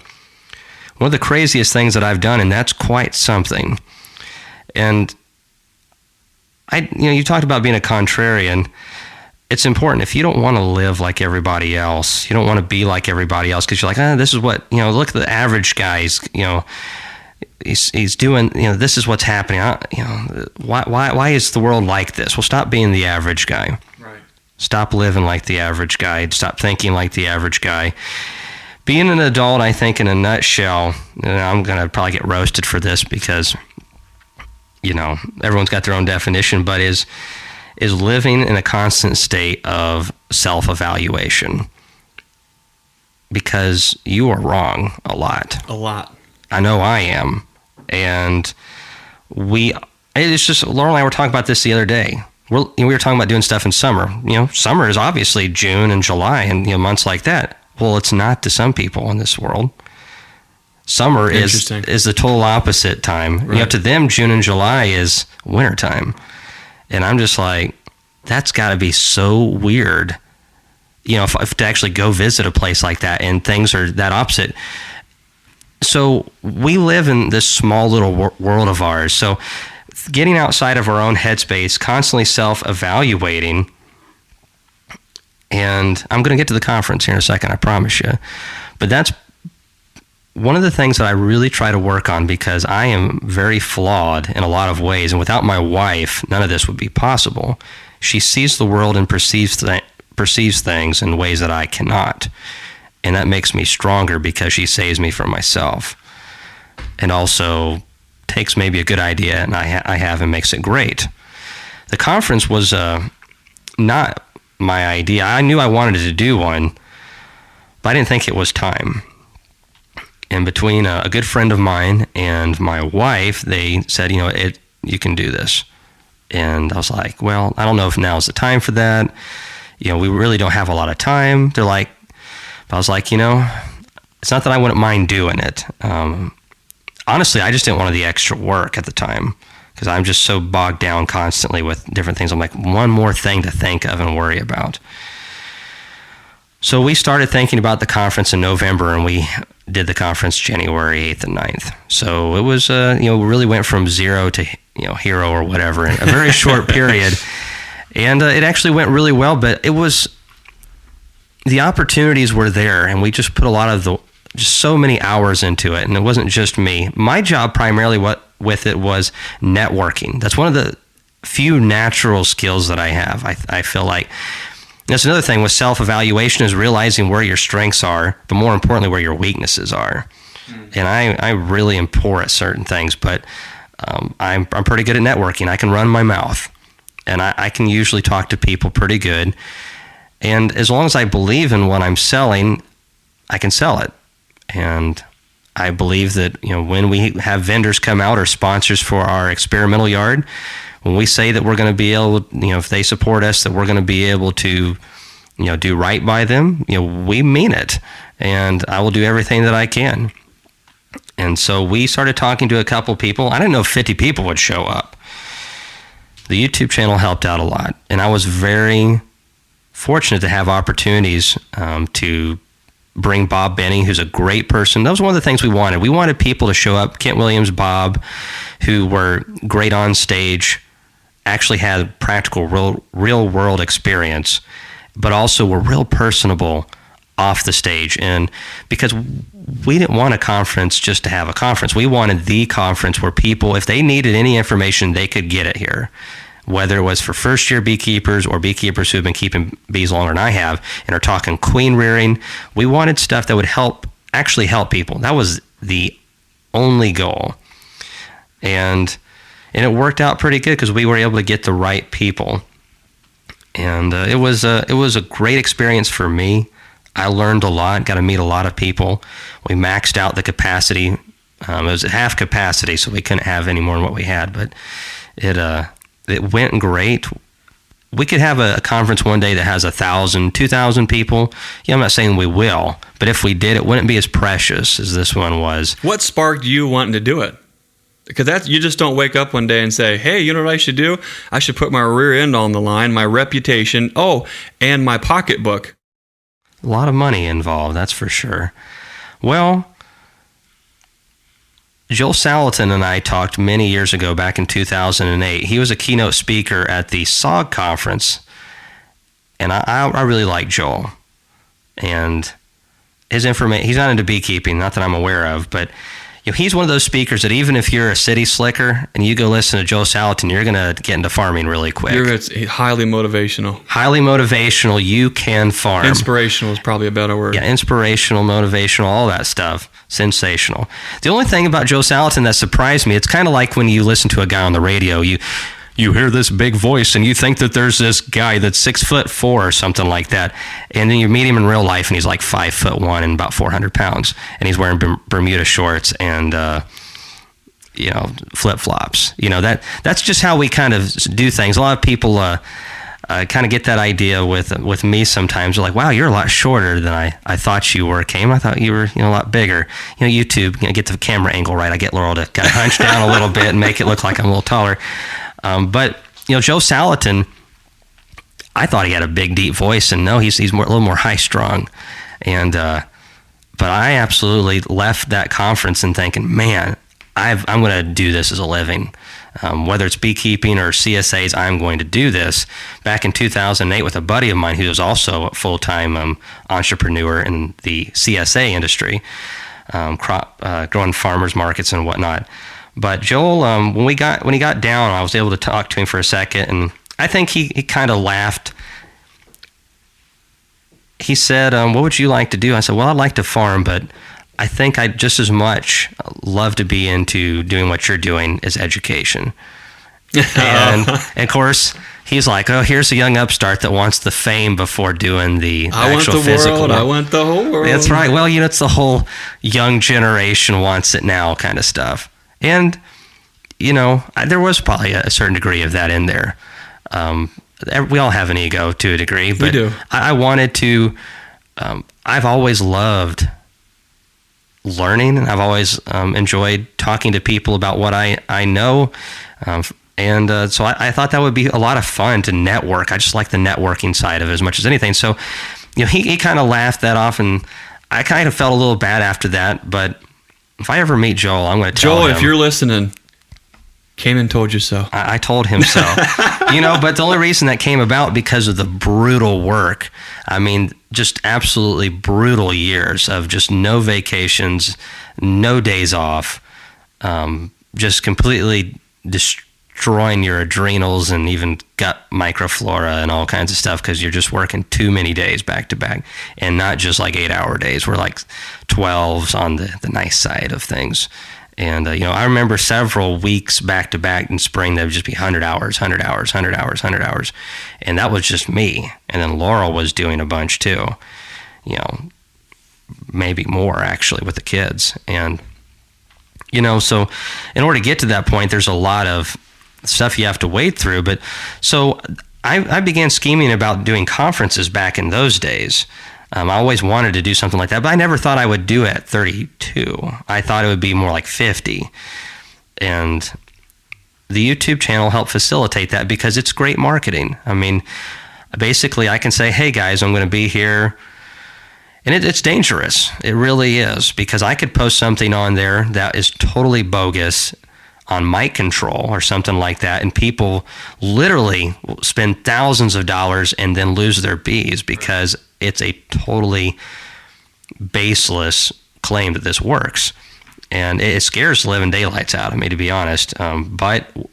of the craziest things that I've done, and that's quite something. And you talked about being a contrarian. It's important. If you don't want to live like everybody else, you don't want to be like everybody else, because you're like, this is what, look at the average guys, he's doing, this is what's happening. Why is the world like this? Well, stop being the average guy. Right. Stop living like the average guy. Stop thinking like the average guy. Being an adult, I think, in a nutshell, and I'm going to probably get roasted for this because, everyone's got their own definition, but is living in a constant state of self-evaluation, because you are wrong a lot. A lot. I know I am. And it's just, Laura and I were talking about this the other day. We were talking about doing stuff in summer. Summer is obviously June and July and months like that. Well, it's not to some people in this world. Summer is the total opposite time. Right. To them, June and July is wintertime. And I'm just like, that's got to be so weird. If to actually go visit a place like that and things are that opposite. So we live in this small little world of ours. So getting outside of our own headspace, constantly self-evaluating, and I'm going to get to the conference here in a second, I promise you. But that's one of the things that I really try to work on, because I am very flawed in a lot of ways, and without my wife, none of this would be possible. She sees the world and perceives things in ways that I cannot, and that makes me stronger because she saves me from myself, and also takes maybe a good idea and I have and makes it great. The conference was not my idea. I knew I wanted to do one, but I didn't think it was time. And between a good friend of mine and my wife, they said, you can do this. And I was like, well, I don't know if now's the time for that. We really don't have a lot of time. They're like, I was like, it's not that I wouldn't mind doing it. Honestly, I just didn't want the extra work at the time, because I'm just so bogged down constantly with different things. I'm like, one more thing to think of and worry about. So we started thinking about the conference in November, and we did the conference January 8th and 9th. So it was, we really went from zero to, hero or whatever in a very short period. And it actually went really well, but the opportunities were there, and we just put a lot of just so many hours into it, and it wasn't just me. My job primarily with it was networking. That's one of the few natural skills that I have. I feel like that's another thing with self-evaluation, is realizing where your strengths are, but more importantly, where your weaknesses are. And I really am poor at certain things, but I'm pretty good at networking. I can run my mouth, and I can usually talk to people pretty good. And as long as I believe in what I'm selling, I can sell it. And I believe that, when we have vendors come out or sponsors for our experimental yard, when we say that we're going to be able, if they support us, that we're going to be able to, do right by them, we mean it. And I will do everything that I can. And so we started talking to a couple people. I didn't know 50 people would show up. The YouTube channel helped out a lot. And I was very fortunate to have opportunities to bring Bob Benny, who's a great person. That was one of the things we wanted. We wanted people to show up, Kent Williams, Bob, who were great on stage, actually had practical, real world experience, but also were real personable off the stage. And because we didn't want a conference just to have a conference, we wanted the conference where people, if they needed any information, they could get it here. Whether it was for first-year beekeepers or beekeepers who have been keeping bees longer than I have and are talking queen rearing, we wanted stuff that would actually help people. That was the only goal. And it worked out pretty good because we were able to get the right people. And it was a great experience for me. I learned a lot, got to meet a lot of people. We maxed out the capacity. It was at half capacity, so we couldn't have any more than what we had. But it went great. We could have a conference one day that has 1,000, 2,000 people. Yeah, I'm not saying we will, but if we did, it wouldn't be as precious as this one was. What sparked you wanting to do it? Because you just don't wake up one day and say, hey, you know what I should do? I should put my rear end on the line, my reputation, and my pocketbook. A lot of money involved, that's for sure. Well, Joel Salatin and I talked many years ago, back in 2008. He was a keynote speaker at the SOG conference, and I really like Joel. And his information, he's not into beekeeping, not that I'm aware of, but he's one of those speakers that even if you're a city slicker and you go listen to Joel Salatin, you're going to get into farming really quick. It's highly motivational. Highly motivational. You can farm. Inspirational is probably a better word. Yeah, inspirational, motivational, all that stuff. Sensational. The only thing about Joel Salatin that surprised me, it's kind of like when you listen to a guy on the radio, you hear this big voice and you think that there's this guy that's 6'4" or something like that, and then you meet him in real life and he's like 5'1" and about 400 pounds, and he's wearing Bermuda shorts and flip flops. That's just how we kind of do things. A lot of people kind of get that idea with me sometimes. They're like, wow, you're a lot shorter than I thought you were, Cam. I thought you were a lot bigger. YouTube, get the camera angle right. I get Laurel to kind of hunch down a little bit and make it look like I'm a little taller. But Joe Salatin, I thought he had a big, deep voice, and no, he's a little more high-strung. And but I absolutely left that conference and thinking, man, I'm going to do this as a living. Whether it's beekeeping or CSAs, I'm going to do this. Back in 2008 with a buddy of mine who was also a full-time entrepreneur in the CSA industry, growing farmers markets and whatnot. But Joel, when he got down, I was able to talk to him for a second, and I think he kind of laughed. He said, what would you like to do? I said, well, I'd like to farm, but I think I'd just as much love to be into doing what you're doing as education. And of course, he's like, oh, here's a young upstart that wants the fame before doing the actual physical work. I want the whole world. That's right. Well, it's the whole young generation wants it now kind of stuff. And, there was probably a certain degree of that in there. We all have an ego to a degree, but we do. I wanted to, I've always loved learning, and I've always enjoyed talking to people about what I know. So I thought that would be a lot of fun to network. I just like the networking side of it as much as anything. So, he kind of laughed that off, and I kind of felt a little bad after that, but if I ever meet Joel, I'm going to tell him. Joel, if you're listening, Kamon told you so. I told him so. But the only reason that came about because of the brutal work. I mean, just absolutely brutal years of just no vacations, no days off, just completely destroying your adrenals and even gut microflora and all kinds of stuff because you're just working too many days back to back, and not just like 8-hour days. We're like 12s on the nice side of things. And, I remember several weeks back to back in spring, that would just be 100 hours. And that was just me. And then Laurel was doing a bunch too, maybe more actually with the kids. And, so in order to get to that point, there's a lot of stuff you have to wade through. But so I began scheming about doing conferences back in those days. I always wanted to do something like that, but I never thought I would do it at 32. I thought it would be more like 50. And the YouTube channel helped facilitate that because it's great marketing. I mean, basically I can say, hey guys, I'm going to be here. And it's dangerous. It really is, because I could post something on there that is totally bogus on mic control or something like that, and people literally spend thousands of dollars and then lose their bees because it's a totally baseless claim that this works. And it scares the living daylights out of me, to be honest. But it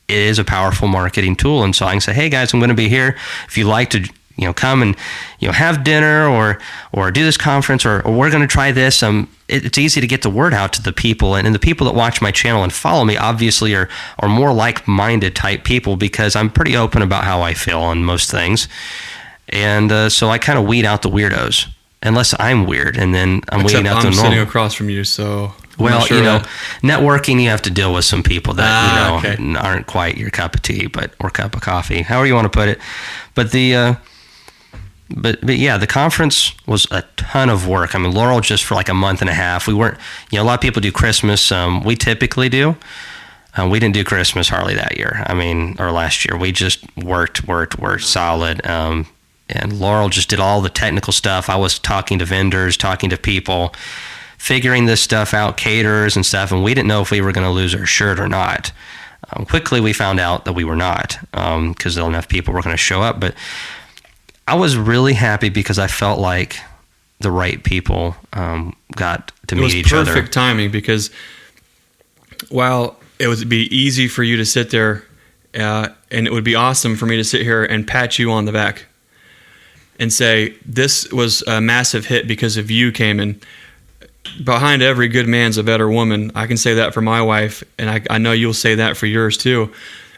is a powerful marketing tool. And so I can say, hey guys, I'm going to be here. If you like to, come and, have dinner or do this conference, or we're going to try this. It's easy to get the word out to the people. And the people that watch my channel and follow me obviously are more like-minded type people, because I'm pretty open about how I feel on most things. And so I kind of weed out the weirdos, unless I'm weird, and then I'm weeding out the normal. I'm sitting across from you, so... Well, networking, you have to deal with some people that, aren't quite your cup of tea, or cup of coffee, however you want to put it. But But yeah, the conference was a ton of work. I mean, Laurel just for like a month and a half. We weren't, a lot of people do Christmas. We typically do. We didn't do Christmas hardly that year. Or last year. We just worked solid. And Laurel just did all the technical stuff. I was talking to vendors, talking to people, figuring this stuff out, caterers and stuff. And we didn't know if we were going to lose our shirt or not. Quickly, we found out that we were not, because enough people were going to show up. But I was really happy because I felt like the right people got to meet each other. It was perfect timing, because while it would be easy for you to sit there, and it would be awesome for me to sit here and pat you on the back and say, this was a massive hit because of you, Kamon. Behind every good man's a better woman. I can say that for my wife, and I know you'll say that for yours too.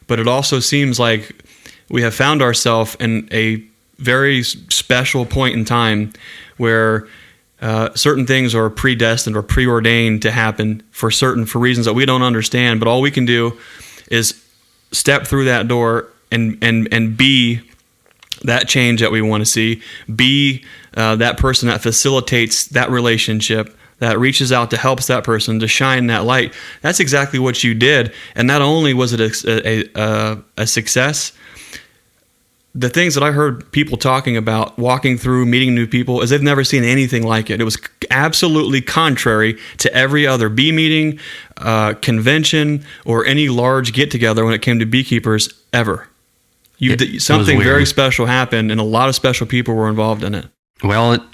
But it also seems like we have found ourselves in a very special point in time where certain things are predestined or preordained to happen for reasons that we don't understand. But all we can do is step through that door and be that change that we want to see, be that person that facilitates that relationship, that reaches out to helps that person to shine that light. That's exactly what you did. And not only was it a success, the things that I heard people talking about, walking through, meeting new people, is they've never seen anything like it. It was absolutely contrary to every other bee meeting, convention, or any large get-together when it came to beekeepers ever. Something very special happened, and a lot of special people were involved in it. Well,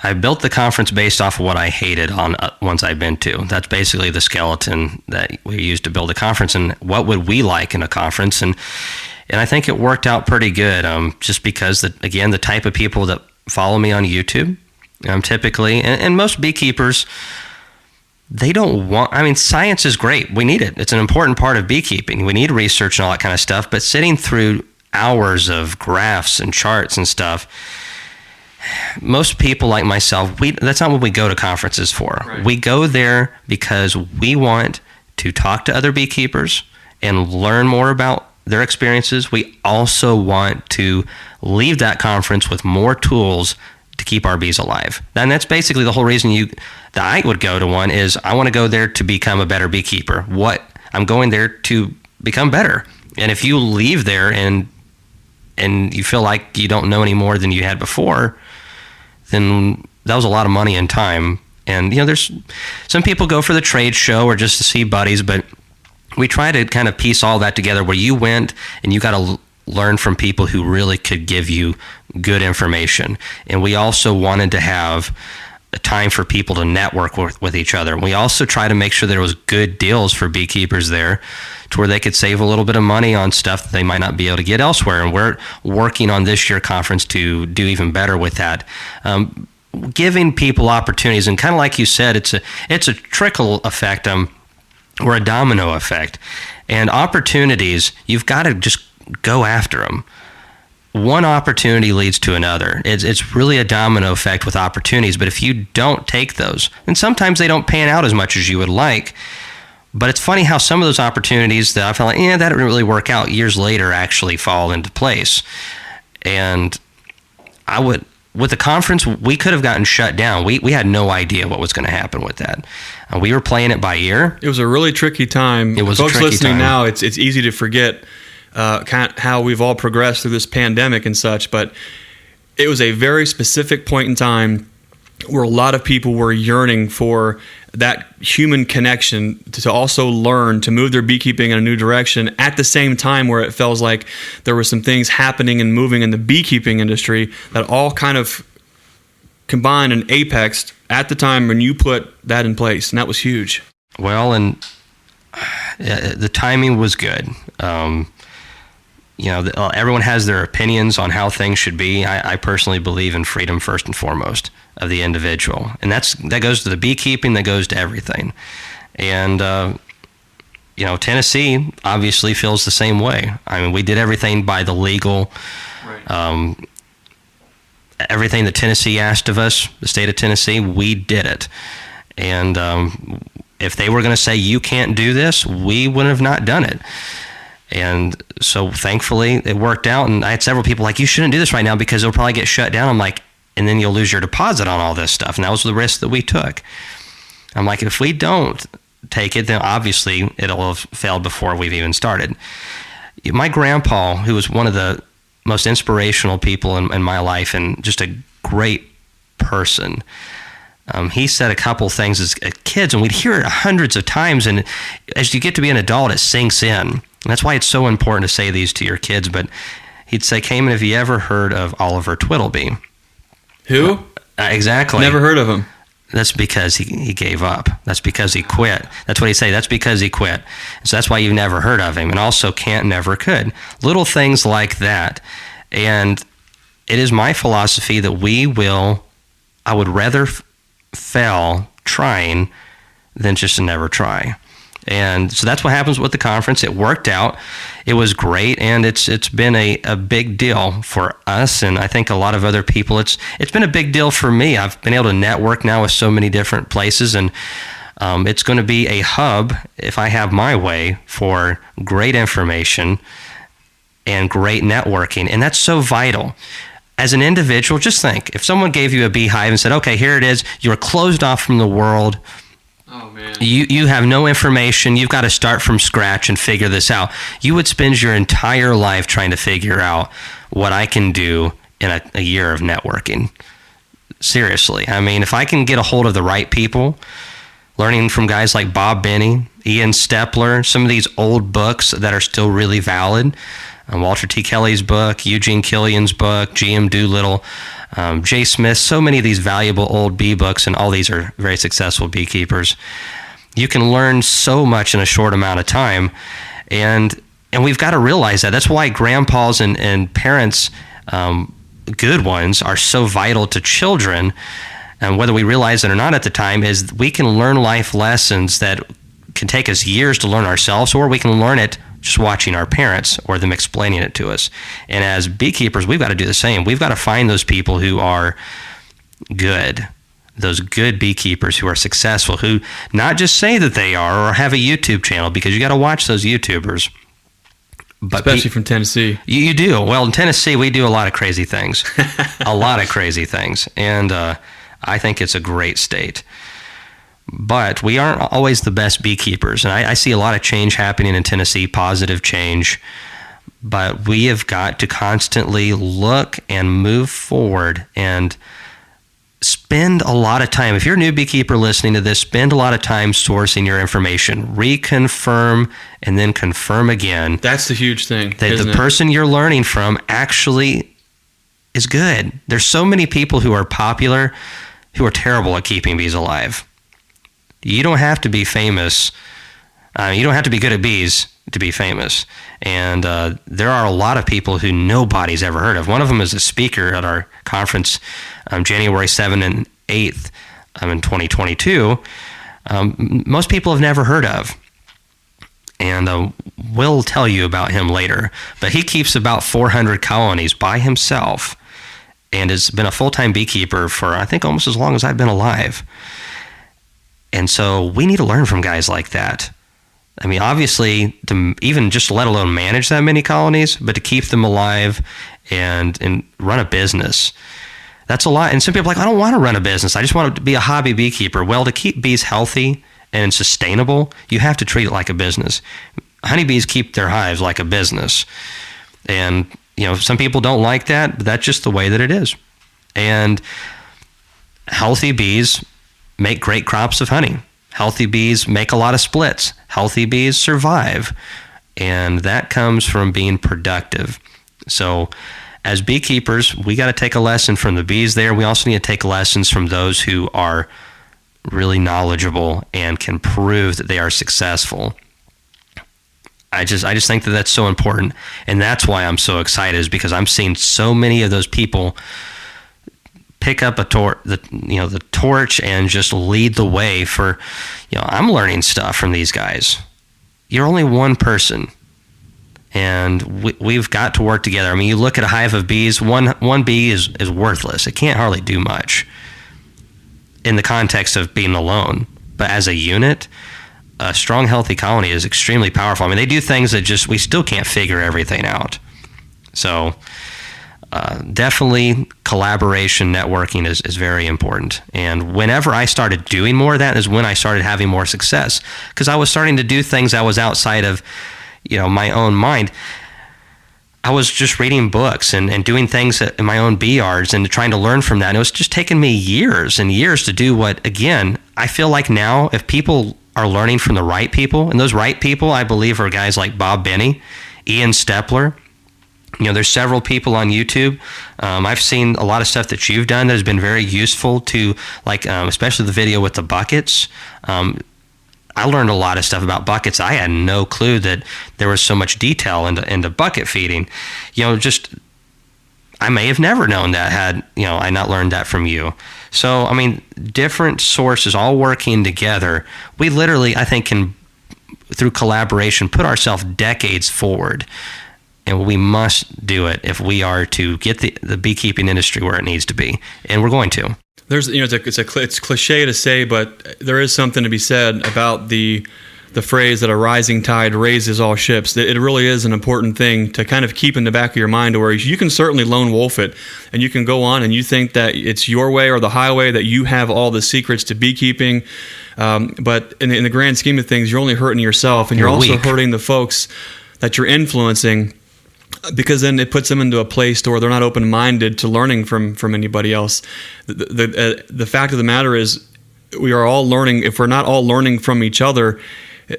I built the conference based off of what I hated on ones I've been to. That's basically the skeleton that we used to build a conference, and what would we like in a conference. And I think it worked out pretty good, just because, again, the type of people that follow me on YouTube, typically, and most beekeepers, they don't want, science is great. We need it. It's an important part of beekeeping. We need research and all that kind of stuff, but sitting through hours of graphs and charts and stuff, most people like myself, that's not what we go to conferences for. Right. We go there because we want to talk to other beekeepers and learn more about their experiences. We also want to leave that conference with more tools to keep our bees alive. And that's basically the whole reason that I would go to one, is I want to go there to become a better beekeeper. I'm going there to become better. And if you leave there and you feel like you don't know any more than you had before, then that was a lot of money and time. And there's some people go for the trade show or just to see buddies, but we try to kind of piece all that together where you went and you got to learn from people who really could give you good information. And we also wanted to have a time for people to network with each other. We also try to make sure there was good deals for beekeepers there to where they could save a little bit of money on stuff that they might not be able to get elsewhere. And we're working on this year conference to do even better with that. Giving people opportunities, and kind of like you said, it's a trickle effect, or a domino effect. And opportunities, you've got to just go after them. One opportunity leads to another. It's really a domino effect with opportunities, but if you don't take those, and sometimes they don't pan out as much as you would like, but it's funny how some of those opportunities that I felt like, that didn't really work out, years later actually fall into place. And with the conference, we could have gotten shut down. We had no idea what was going to happen with that. We were playing it by ear. It was a really tricky time. It was Folks a tricky listening time. now, it's easy to forget how we've all progressed through this pandemic and such, but it was a very specific point in time where a lot of people were yearning for that human connection to also learn to move their beekeeping in a new direction at the same time, where it feels like there were some things happening and moving in the beekeeping industry that all kind of combined and apexed at the time when you put that in place, and that was huge. Well, and the timing was good. Everyone has their opinions on how things should be. I personally believe in freedom first and foremost of the individual, and that goes to the beekeeping, that goes to everything. And Tennessee obviously feels the same way. I mean, we did everything by the legal. Right. Everything that Tennessee asked of us, the state of Tennessee, we did it. And if they were going to say you can't do this, we would have not done it. And so thankfully it worked out. And I had several people like, you shouldn't do this right now because it'll probably get shut down. I'm like, and then you'll lose your deposit on all this stuff. And that was the risk that we took. I'm like, if we don't take it, then obviously it'll have failed before we've even started. My grandpa, who was one of the most inspirational people in my life and just a great person, he said a couple things as kids, and we'd hear it hundreds of times. And as you get to be an adult, it sinks in. And that's why it's so important to say these to your kids. But he'd say, Kamon, have you ever heard of Oliver Twittleby? Who? Exactly. Never heard of him. That's because he gave up. That's because he quit. That's what he'd say. That's because he quit. So that's why you've never heard of him. And also can't, never could. Little things like that. And it is my philosophy that I would rather fail trying than just to never try. And so that's what happens with the conference. It worked out. It was great, and it's been a big deal for us, and I think a lot of other people. It's been a big deal for me. I've been able to network now with so many different places, and it's going to be a hub, if I have my way, for great information and great networking, and that's so vital. As an individual, just think, if someone gave you a beehive and said, okay, here it is, you're closed off from the world. Oh, man. You have no information. You've got to start from scratch and figure this out. You would spend your entire life trying to figure out what I can do in a year of networking. Seriously. I mean, if I can get a hold of the right people, learning from guys like Bob Benny, Ian Stepler, some of these old books that are still really valid, Walter T. Kelly's book, Eugene Killian's book, G.M. Doolittle, Jay Smith, so many of these valuable old bee books, and all these are very successful beekeepers. You can learn so much in a short amount of time, and we've got to realize that. That's why grandpas and parents, good ones, are so vital to children, and whether we realize it or not at the time, is we can learn life lessons that can take us years to learn ourselves, or we can learn it just watching our parents or them explaining it to us. And as beekeepers, we've got to do the same. We've got to find those people who are good, those good beekeepers who are successful, who not just say that they are or have a YouTube channel, because you got to watch those YouTubers. But especially from Tennessee. You do. Well, in Tennessee, we do a lot of crazy things. A lot of crazy things. And I think it's a great state. But we aren't always the best beekeepers. And I see a lot of change happening in Tennessee, positive change. But we have got to constantly look and move forward and spend a lot of time. If you're a new beekeeper listening to this, spend a lot of time sourcing your information. Reconfirm and then confirm again. That's the huge thing. That the person you're learning from actually is good. There's so many people who are popular who are terrible at keeping bees alive. You don't have to be famous. You don't have to be good at bees to be famous. And there are a lot of people who nobody's ever heard of. One of them is a speaker at our conference January 7th and 8th in 2022. Most people have never heard of. And we'll tell you about him later. But he keeps about 400 colonies by himself and has been a full-time beekeeper for, I think, almost as long as I've been alive. And so we need to learn from guys like that. I mean, obviously, to even just let alone manage that many colonies, but to keep them alive and run a business, That's a lot. And some people are like, I don't want to run a business. I just want to be a hobby beekeeper. Well, to keep bees healthy and sustainable, you have to treat it like a business. Honeybees keep their hives like a business. And, some people don't like that, but that's just the way that it is. And healthy bees make great crops of honey. Healthy bees make a lot of splits. Healthy bees survive. And that comes from being productive. So as beekeepers, we got to take a lesson from the bees there. We also need to take lessons from those who are really knowledgeable and can prove that they are successful. I just think that that's so important, and that's why I'm so excited, is because I'm seeing so many of those people pick up the torch and just lead the way for, I'm learning stuff from these guys. You're only one person, and we've got to work together. I mean, you look at a hive of bees, one bee is worthless. It can't hardly do much in the context of being alone, but as a unit, a strong, healthy colony is extremely powerful. I mean, they do things that we still can't figure everything out. So definitely collaboration, networking is very important. And whenever I started doing more of that is when I started having more success, because I was starting to do things that was outside of, my own mind. I was just reading books and doing things in my own bee yards and trying to learn from that. And it was just taking me years and years to do what, again, I feel like now if people are learning from the right people, and those right people, I believe, are guys like Bob Benny, Ian Stepler. There's several people on YouTube. I've seen a lot of stuff that you've done that has been very useful to, like, especially the video with the buckets. I learned a lot of stuff about buckets. I had no clue that there was so much detail into bucket feeding. I may have never known that had, I not learned that from you. So, I mean, different sources all working together. We literally, I think, can, through collaboration, put ourselves decades forward. And we must do it if we are to get the beekeeping industry where it needs to be. And we're going to. There's, it's cliche to say, but there is something to be said about the phrase that a rising tide raises all ships. It really is an important thing to kind of keep in the back of your mind, where you can certainly lone wolf it, and you can go on and you think that it's your way or the highway, that you have all the secrets to beekeeping. But in the grand scheme of things, you're only hurting yourself, and you're also hurting the folks that you're influencing, because then it puts them into a place where they're not open-minded to learning from anybody else. The fact of the matter is, we are all learning. If we're not all learning from each other,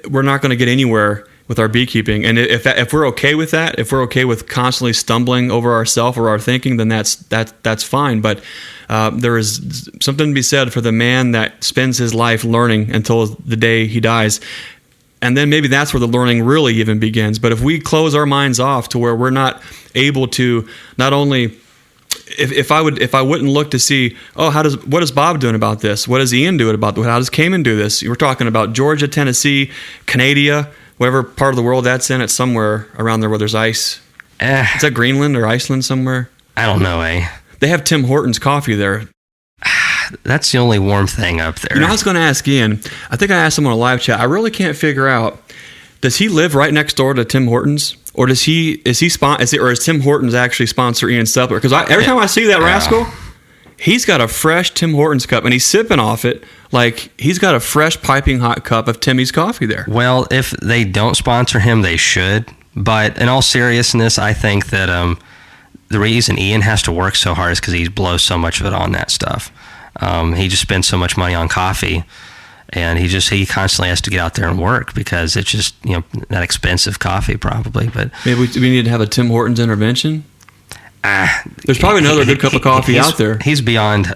we're not going to get anywhere with our beekeeping. And if we're okay with that, if we're okay with constantly stumbling over ourselves or our thinking, then that's fine. But there is something to be said for the man that spends his life learning until the day he dies. And then maybe that's where the learning really even begins. But if we close our minds off to where we're not able to, not only, if I wouldn't look to see, what is Bob doing about this? What is Ian doing about this? How does Kamon do this? We're talking about Georgia, Tennessee, Canada, whatever part of the world that's in. It's somewhere around there where there's ice. Is that Greenland or Iceland somewhere? I don't know, They have Tim Hortons coffee there. That's the only warm thing up there. I was going to ask Ian. I think I asked him on a live chat. I really can't figure out, does he live right next door to Tim Hortons, or is Tim Hortons actually sponsor Ian Stepler? Because every time I see that rascal, he's got a fresh Tim Hortons cup, and he's sipping off it like he's got a fresh piping hot cup of Timmy's coffee there. Well, if they don't sponsor him, they should. But in all seriousness, I think that the reason Ian has to work so hard is because he blows so much of it on that stuff. He just spends so much money on coffee, and he constantly has to get out there and work because it's just that expensive coffee probably. But maybe we need to have a Tim Hortons intervention. There's probably another good cup of coffee out there. He's beyond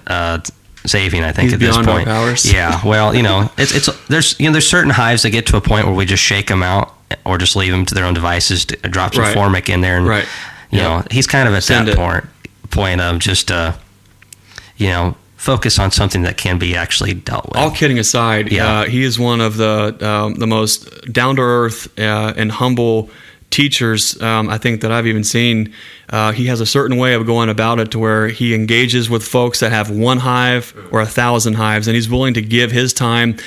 saving, I think, at this point. Our powers. Yeah, well, there's certain hives that get to a point where we just shake them out or just leave them to their own devices, drop some formic in there, and he's kind of at that point of just focus on something that can be actually dealt with. All kidding aside, he is one of the most down-to-earth and humble teachers I think that I've even seen. He has a certain way of going about it to where he engages with folks that have one hive or 1,000 hives, and he's willing to give his time,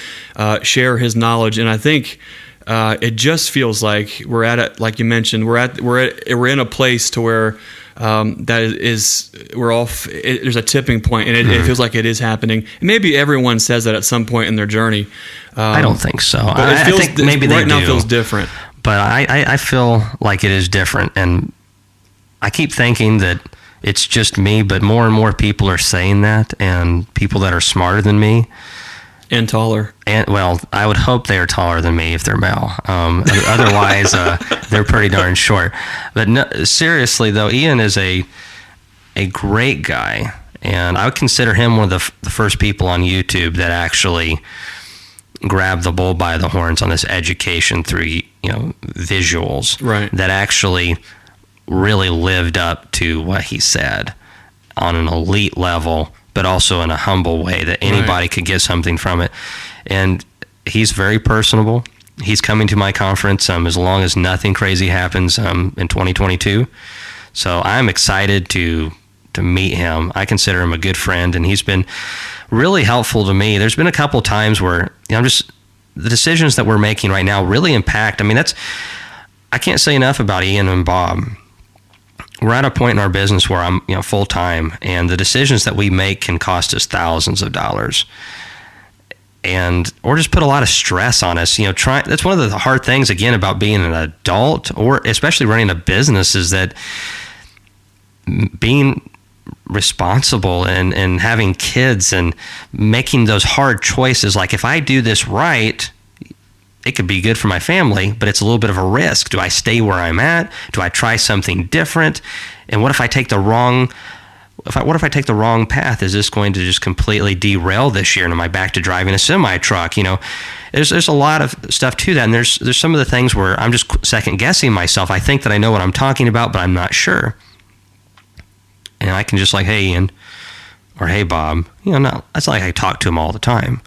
share his knowledge. And I think it just feels like we're at it. Like you mentioned, we're in a place to where there's a tipping point, and it feels like it is happening. And maybe everyone says that at some point in their journey. I don't think so. But I think maybe they right now do. feels different. But I feel like it is different, and I keep thinking that it's just me, but more and more people are saying that, and people that are smarter than me. And taller. And well, I would hope they are taller than me if they're male. Otherwise, they're pretty darn short. But no, seriously, though, Ian is a great guy, and I would consider him one of the first people on YouTube that actually grabbed the bull by the horns on this education through visuals. Right. That actually really lived up to what he said on an elite level, but also in a humble way that anybody could get something from it. And he's very personable. He's coming to my conference as long as nothing crazy happens in 2022. So I'm excited to meet him. I consider him a good friend, and he's been really helpful to me. There's been a couple times where the decisions that we're making right now really impact. I mean, I can't say enough about Ian and Bob. We're at a point in our business where I'm full time, and the decisions that we make can cost us thousands of dollars, or just put a lot of stress on us. That's one of the hard things again about being an adult, or especially running a business, is that being responsible and having kids and making those hard choices. Like, if I do this right, it could be good for my family, but it's a little bit of a risk. Do I stay where I'm at? Do I try something different? And what if I take the wrong path? Is this going to just completely derail this year? And am I back to driving a semi truck? There's a lot of stuff to that. And there's some of the things where I'm just second guessing myself. I think that I know what I'm talking about, but I'm not sure. And I can just like, hey, Ian, or hey, Bob, that's like I talk to them all the time.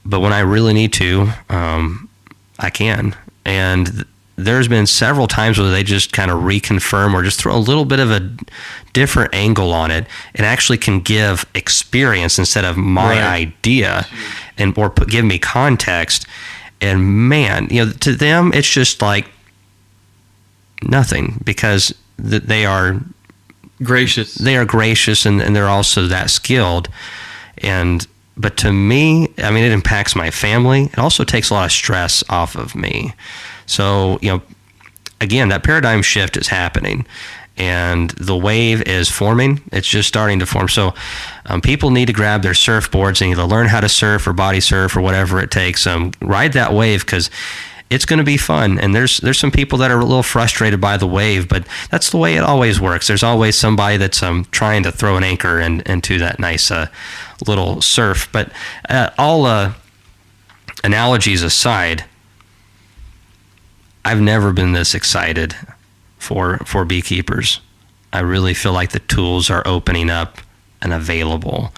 But when I really need to, I can. And there's been several times where they just kind of reconfirm or just throw a little bit of a different angle on it, and actually can give experience instead of my idea, or give me context. And man, to them, it's just like nothing, because they are gracious. They are gracious, and they're also that skilled. But to me, I mean, it impacts my family. It also takes a lot of stress off of me. So, again, that paradigm shift is happening, and the wave is forming. It's just starting to form. So people need to grab their surfboards and either learn how to surf or body surf or whatever it takes. Ride that wave, because it's going to be fun. And there's some people that are a little frustrated by the wave, but that's the way it always works. There's always somebody that's trying to throw an anchor into that nice little surf. But all analogies aside, I've never been this excited for beekeepers. I really feel like the tools are opening up and available,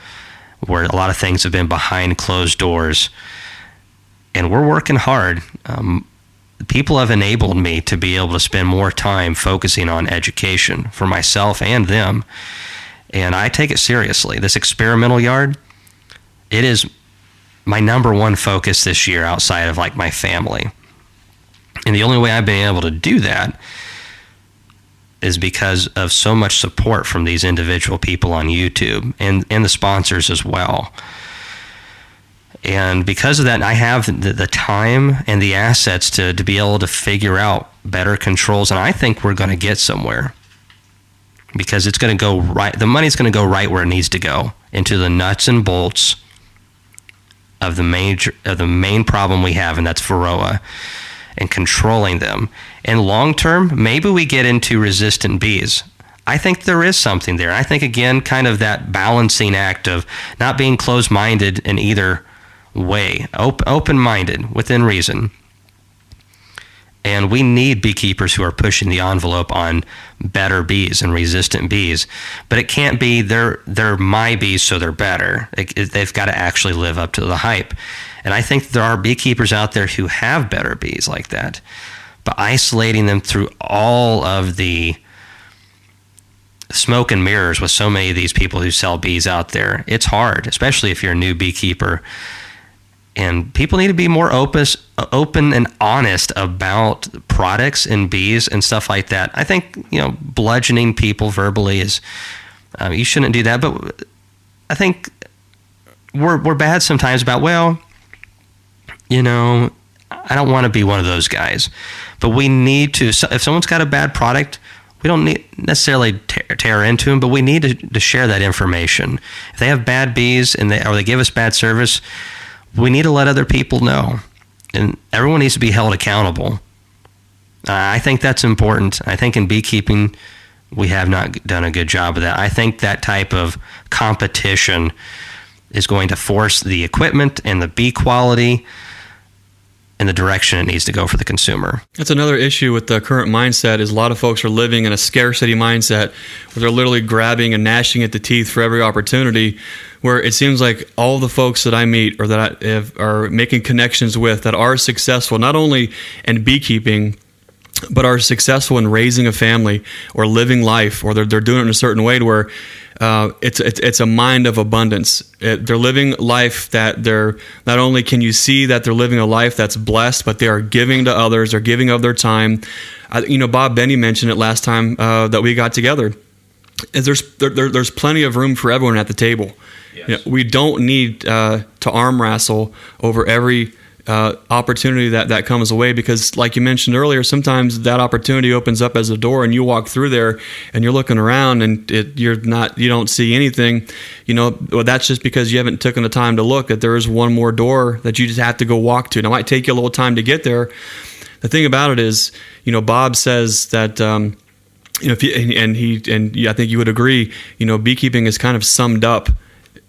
where a lot of things have been behind closed doors, and we're working hard. People have enabled me to be able to spend more time focusing on education for myself and them, and I take it seriously. This experimental yard, it is my number one focus this year outside of like my family. And the only way I've been able to do that is because of so much support from these individual people on YouTube and the sponsors as well. And because of that, I have the time and the assets to be able to figure out better controls. And I think we're going to get somewhere, because it's going to go right. The money's going to go right where it needs to go, into the nuts and bolts of the main problem we have, and that's Varroa, and controlling them. And long term, maybe we get into resistant bees. I think there is something there. I think, again, kind of that balancing act of not being closed-minded in either way, open-minded within reason. And we need beekeepers who are pushing the envelope on better bees and resistant bees. But it can't be they're my bees, so they're better. They've got to actually live up to the hype. And I think there are beekeepers out there who have better bees like that. But isolating them through all of the smoke and mirrors with so many of these people who sell bees out there, it's hard, especially if you're a new beekeeper. And people need to be more open and honest about products and bees and stuff like that. I think, bludgeoning people verbally is, you shouldn't do that. But I think we're bad sometimes about, I don't want to be one of those guys. But we need to, if someone's got a bad product, we don't need necessarily tear into them, but we need to share that information. If they have bad bees or they give us bad service, we need to let other people know. And everyone needs to be held accountable. I think that's important. I think in beekeeping, we have not done a good job of that. I think that type of competition is going to force the equipment and the bee quality in the direction it needs to go for the consumer. That's another issue with the current mindset is a lot of folks are living in a scarcity mindset where they're literally grabbing and gnashing at the teeth for every opportunity, where it seems like all the folks that I meet or that are making connections with that are successful, not only in beekeeping, but are successful in raising a family or living life, or they're doing it in a certain way to where it's a mind of abundance. They're living life that they're not only can you see that they're living a life that's blessed, but they are giving to others. They're giving of their time. Bob Benny mentioned it last time that we got together. There's plenty of room for everyone at the table. Yes. We don't need to arm wrestle over every opportunity that comes away, because like you mentioned earlier, sometimes that opportunity opens up as a door and you walk through there and you're looking around and you don't see anything. Well, that's just because you haven't taken the time to look, that there is one more door that you just have to go walk to. Now, it might take you a little time to get there. The thing about it is, Bob says that I think you would agree, beekeeping is kind of summed up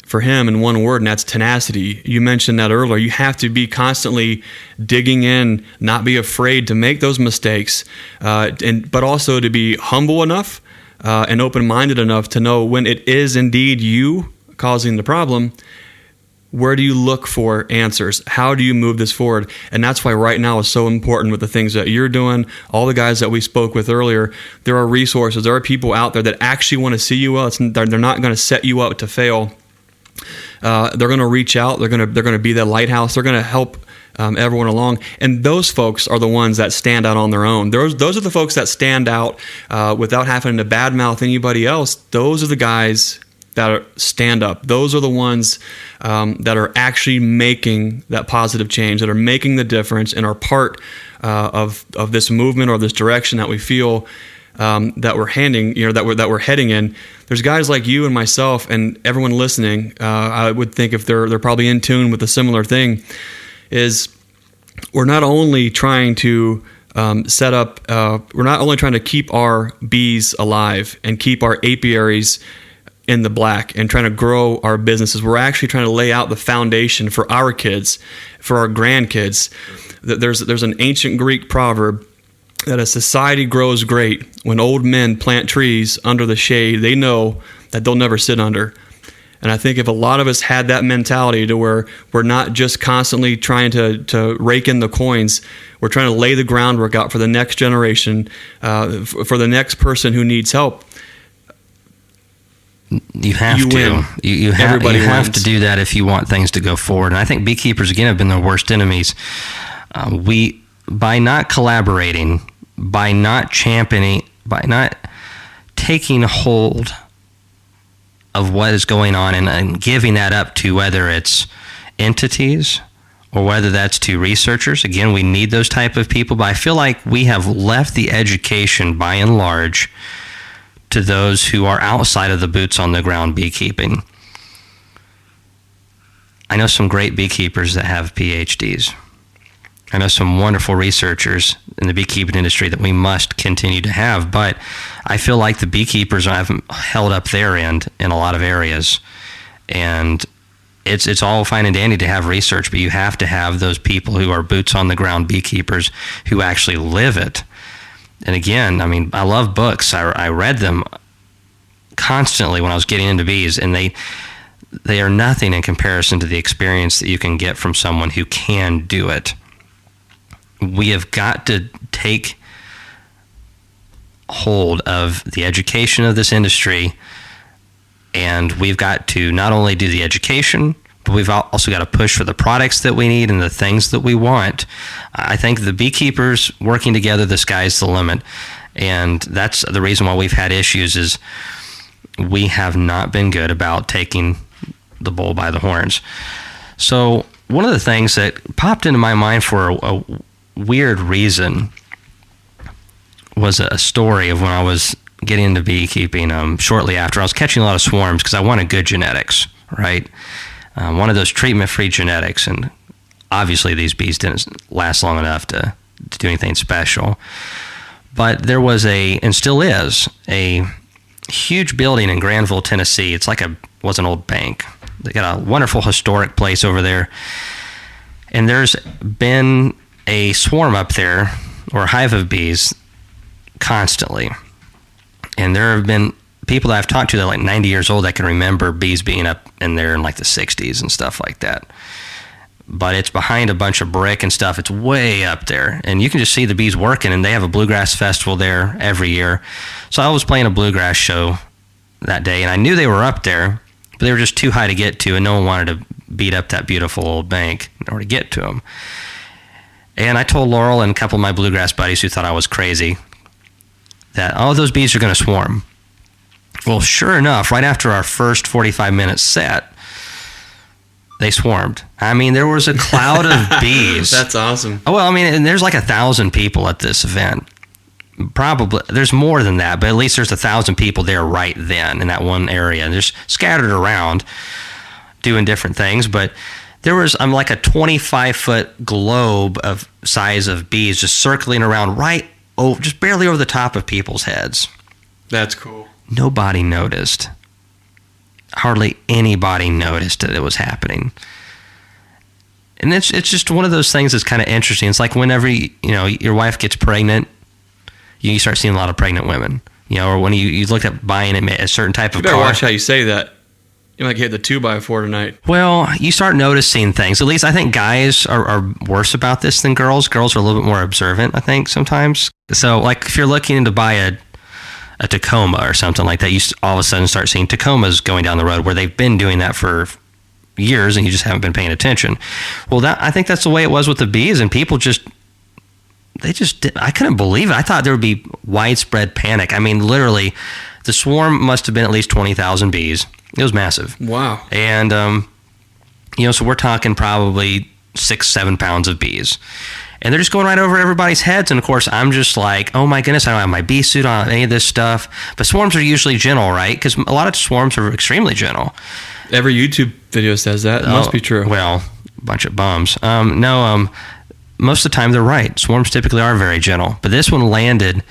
for him in one word, and that's tenacity. You mentioned that earlier. You have to be constantly digging in, not be afraid to make those mistakes, but also to be humble enough and open-minded enough to know when it is indeed you causing the problem. Where do you look for answers? How do you move this forward? And that's why right now is so important with the things that you're doing. All the guys that we spoke with earlier, there are resources. There are people out there that actually want to see you well. They're not going to set you up to fail. They're going to reach out. They're going to be that lighthouse. They're going to help everyone along. And those folks are the ones that stand out on their own. Those are the folks that stand out without having to badmouth anybody else. Those are the guys that stand up. Those are the ones that are actually making that positive change, that are making the difference and are part of this movement or this direction that we feel that we're that we're heading in. There's guys like you and myself and everyone listening. I would think if they're probably in tune with a similar thing, is we're not only trying to set up. We're not only trying to keep our bees alive and keep our apiaries in the black and trying to grow our businesses. We're actually trying to lay out the foundation for our kids, for our grandkids. There's an ancient Greek proverb that a society grows great when old men plant trees under the shade they know that they'll never sit under. And I think if a lot of us had that mentality to where we're not just constantly trying to rake in the coins, we're trying to lay the groundwork out for the next generation, for the next person who needs help. You have to. You have to do that if you want things to go forward. And I think beekeepers, again, have been their worst enemies. By not collaborating, by not championing, by not taking hold of what is going on and giving that up to whether it's entities or whether that's to researchers. Again, we need those type of people, but I feel like we have left the education by and large to those who are outside of the boots on the ground beekeeping. I know some great beekeepers that have PhDs. I know some wonderful researchers in the beekeeping industry that we must continue to have, but I feel like the beekeepers haven't held up their end in a lot of areas. And it's all fine and dandy to have research, but you have to have those people who are boots on the ground beekeepers who actually live it. And again, I mean, I love books. I read them constantly when I was getting into bees, and they are nothing in comparison to the experience that you can get from someone who can do it. We have got to take hold of the education of this industry, and we've got to not only do the education, but we've also got to push for the products that we need and the things that we want. I think the beekeepers working together, the sky's the limit. And that's the reason why we've had issues is we have not been good about taking the bull by the horns. So one of the things that popped into my mind for a weird reason was a story of when I was getting into beekeeping shortly after. I was catching a lot of swarms because I wanted good genetics, right? One of those treatment-free genetics, and obviously these bees didn't last long enough to do anything special. But there was and still is, a huge building in Granville, Tennessee. It's like was an old bank. They got a wonderful historic place over there. And there's been a swarm up there, or a hive of bees, constantly. And there have been people that I've talked to that are like 90 years old that can remember bees being up in there in like the 60s and stuff like that. But it's behind a bunch of brick and stuff. It's way up there. And you can just see the bees working, and they have a bluegrass festival there every year. So I was playing a bluegrass show that day, and I knew they were up there, but they were just too high to get to, and no one wanted to beat up that beautiful old bank in order to get to them. And I told Laurel and a couple of my bluegrass buddies who thought I was crazy that, those bees are going to swarm. Well, sure enough, right after our first 45-minute set, they swarmed. I mean, there was a cloud of bees. That's awesome. Oh, well, I mean, and there's like 1,000 people at this event. Probably, there's more than that, but at least there's 1,000 people there right then in that one area. And they're scattered around doing different things, but there was like a 25-foot globe of size of bees just circling around just barely over the top of people's heads. That's cool. Nobody noticed. Hardly anybody noticed that it was happening. And it's just one of those things that's kind of interesting. It's like whenever your wife gets pregnant, you start seeing a lot of pregnant women. Or when you look at buying a certain type of car. You better watch how you say that. You might hit the 2x4 tonight. Well, you start noticing things. At least I think guys are worse about this than girls. Girls are a little bit more observant, I think, sometimes. So, like, if you're looking to buy a Tacoma or something like that, you all of a sudden start seeing Tacomas going down the road where they've been doing that for years and you just haven't been paying attention. Well, I think that's the way it was with the bees, and people I couldn't believe it. I thought there would be widespread panic. I mean, literally, the swarm must have been at least 20,000 bees. It was massive. Wow. And, so we're talking probably 6-7 pounds of bees. And they're just going right over everybody's heads. And, of course, I'm just like, oh, my goodness, I don't have my bee suit on, any of this stuff. But swarms are usually gentle, right? Because a lot of swarms are extremely gentle. Every YouTube video says that. It must be true. Well, a bunch of bums. Most of the time they're right. Swarms typically are very gentle. But this one landed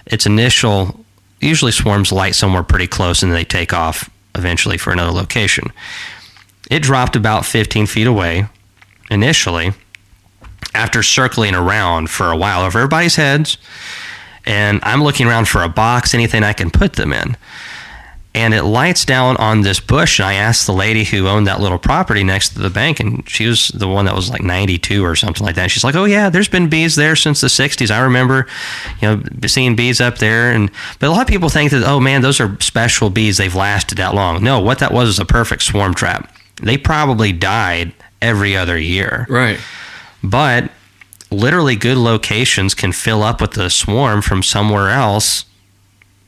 its initial, usually swarms light somewhere pretty close and they take off eventually for another location. It dropped about 15 feet away initially after circling around for a while over everybody's heads. And I'm looking around for a box, anything I can put them in. And it lights down on this bush, and I asked the lady who owned that little property next to the bank, and she was the one that was like 92 or something like that. And she's like, oh, yeah, there's been bees there since the 60s. I remember, seeing bees up there. But a lot of people think that, oh, man, those are special bees. They've lasted that long. No, what that was a perfect swarm trap. They probably died every other year. Right. But literally good locations can fill up with the swarm from somewhere else.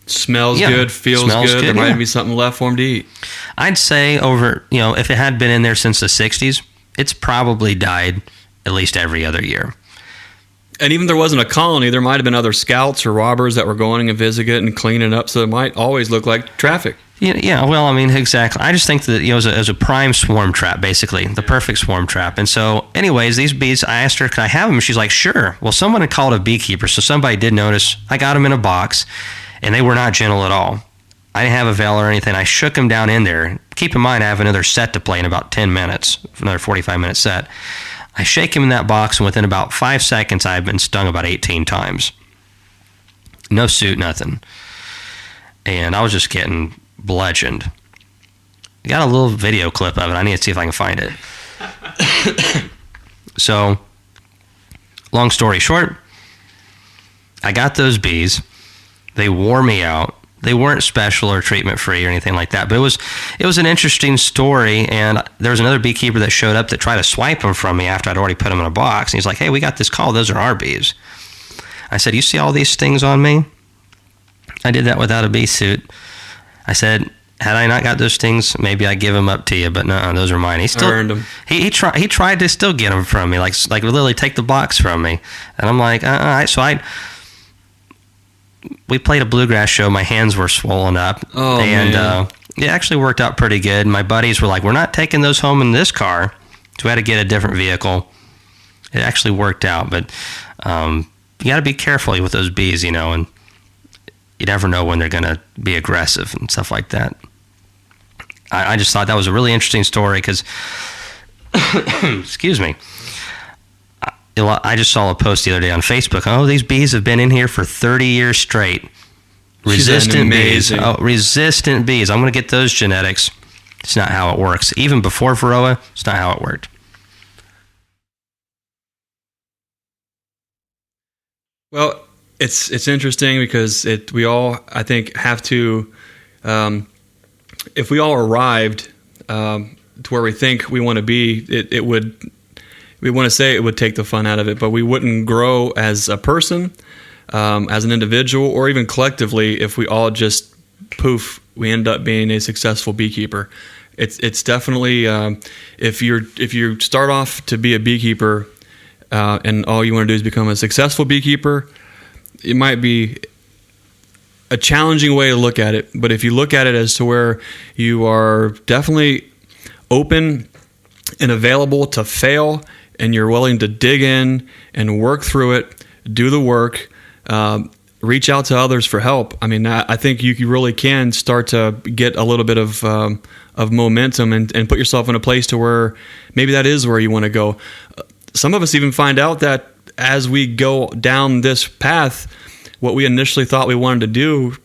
Smells good, feels good. There might be something left for them to eat. I'd say if it had been in there since the 60s, it's probably died at least every other year. And even if there wasn't a colony, there might have been other scouts or robbers that were going and visiting it and cleaning it up, so it might always look like traffic. Yeah, well, I mean, exactly. I just think that, as a prime swarm trap, basically, the perfect swarm trap. And so, anyways, these bees, I asked her, can I have them? She's like, sure. Well, someone had called a beekeeper, so somebody did notice. I got them in a box. And they were not gentle at all. I didn't have a veil or anything. I shook them down in there. Keep in mind, I have another set to play in about 10 minutes, another 45-minute set. I shake him in that box, and within about 5 seconds, I've been stung about 18 times. No suit, nothing. And I was just getting bludgeoned. I got a little video clip of it. I need to see if I can find it. So, long story short, I got those bees. They wore me out. They weren't special or treatment free or anything like that. But it was an interesting story. And there was another beekeeper that showed up that tried to swipe them from me after I'd already put them in a box. And he's like, "Hey, we got this call. Those are our bees." I said, "You see all these stings on me? I did that without a bee suit." I said, "Had I not got those stings, maybe I'd give them up to you, but no, those are mine." He still earned them. He tried to still get them from me, like literally take the box from me. And I'm like, we played a bluegrass show. My hands were swollen up, man. It actually worked out pretty good. My buddies were like, "We're not taking those home in this car," so we had to get a different vehicle. It actually worked out, but you got to be careful with those bees, and you never know when they're going to be aggressive and stuff like that. I just thought that was a really interesting story because, excuse me, I just saw a post the other day on Facebook. "Oh, these bees have been in here for 30 years straight. Resistant bees. Oh, resistant bees. I'm going to get those genetics." It's not how it works. Even before Varroa, it's not how it worked. Well, it's interesting because we all, I think, have to, if we all arrived to where we think we want to be, we want to say it would take the fun out of it, but we wouldn't grow as a person, as an individual, or even collectively if we all just poof, we end up being a successful beekeeper. It's definitely if you start off to be a beekeeper and all you want to do is become a successful beekeeper, it might be a challenging way to look at it. But if you look at it as to where you are definitely open and available to fail, and you're willing to dig in and work through it, do the work, reach out to others for help. I mean, I think you really can start to get a little bit of momentum and put yourself in a place to where maybe that is where you want to go. Some of us even find out that as we go down this path, what we initially thought we wanted to do,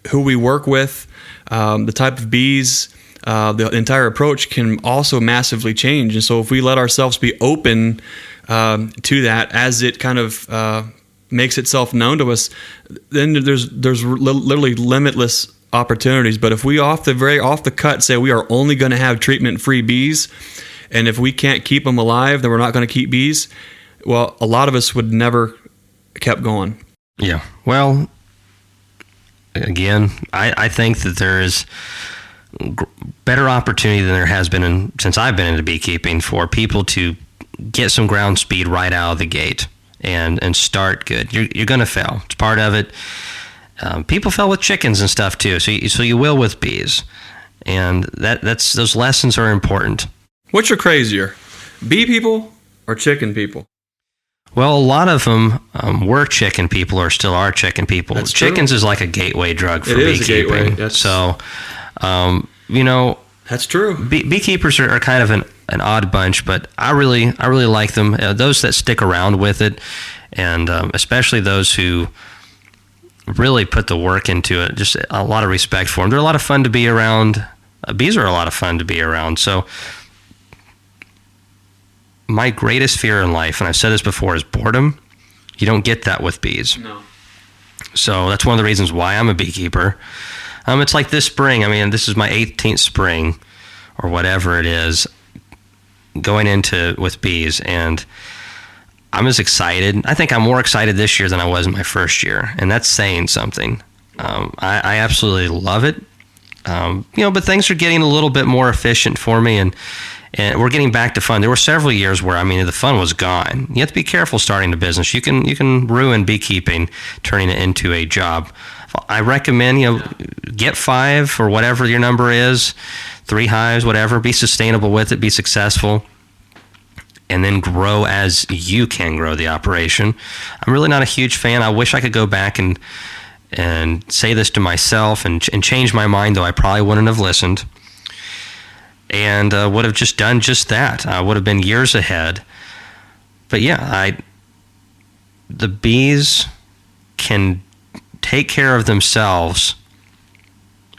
who we work with, the type of bees, the entire approach can also massively change. And so if we let ourselves be open to that as it kind of makes itself known to us, then there's literally limitless opportunities. But if we off the cut say we are only going to have treatment-free bees, and if we can't keep them alive, then we're not going to keep bees, well, a lot of us would never kept going. Yeah. Well, again, I think that there is better opportunity than there has been since I've been into beekeeping for people to get some ground speed right out of the gate and start good. You're going to fail. It's part of it. People fail with chickens and stuff too, so you will with bees, and that's those lessons are important. Which are crazier, bee people or chicken people? Well, a lot of them were chicken people or still are chicken people. That's Chickens true. is like a gateway drug for It is a beekeeping. gateway. So, That's true. Beekeepers are kind of an odd bunch, but I really like them. Those that stick around with it, and especially those who really put the work into it. Just a lot of respect for them. They're a lot of fun to be around. Bees are a lot of fun to be around. So my greatest fear in life, and I've said this before, is boredom. You don't get that with bees. No. So that's one of the reasons why I'm a beekeeper. It's like this spring. I mean, this is my 18th spring or whatever it is going into with bees, and I'm as excited. I think I'm more excited this year than I was in my first year, and that's saying something. I absolutely love it. But things are getting a little bit more efficient for me, and we're getting back to fun. There were several years where, the fun was gone. You have to be careful starting a business. You can ruin beekeeping, turning it into a job. I recommend, get 5 or whatever your number is, 3 hives, whatever. Be sustainable with it. Be successful. And then grow as you can grow the operation. I'm really not a huge fan. I wish I could go back and say this to myself and change my mind, though I probably wouldn't have listened. And would have just done just that. I would have been years ahead. But yeah, the bees can take care of themselves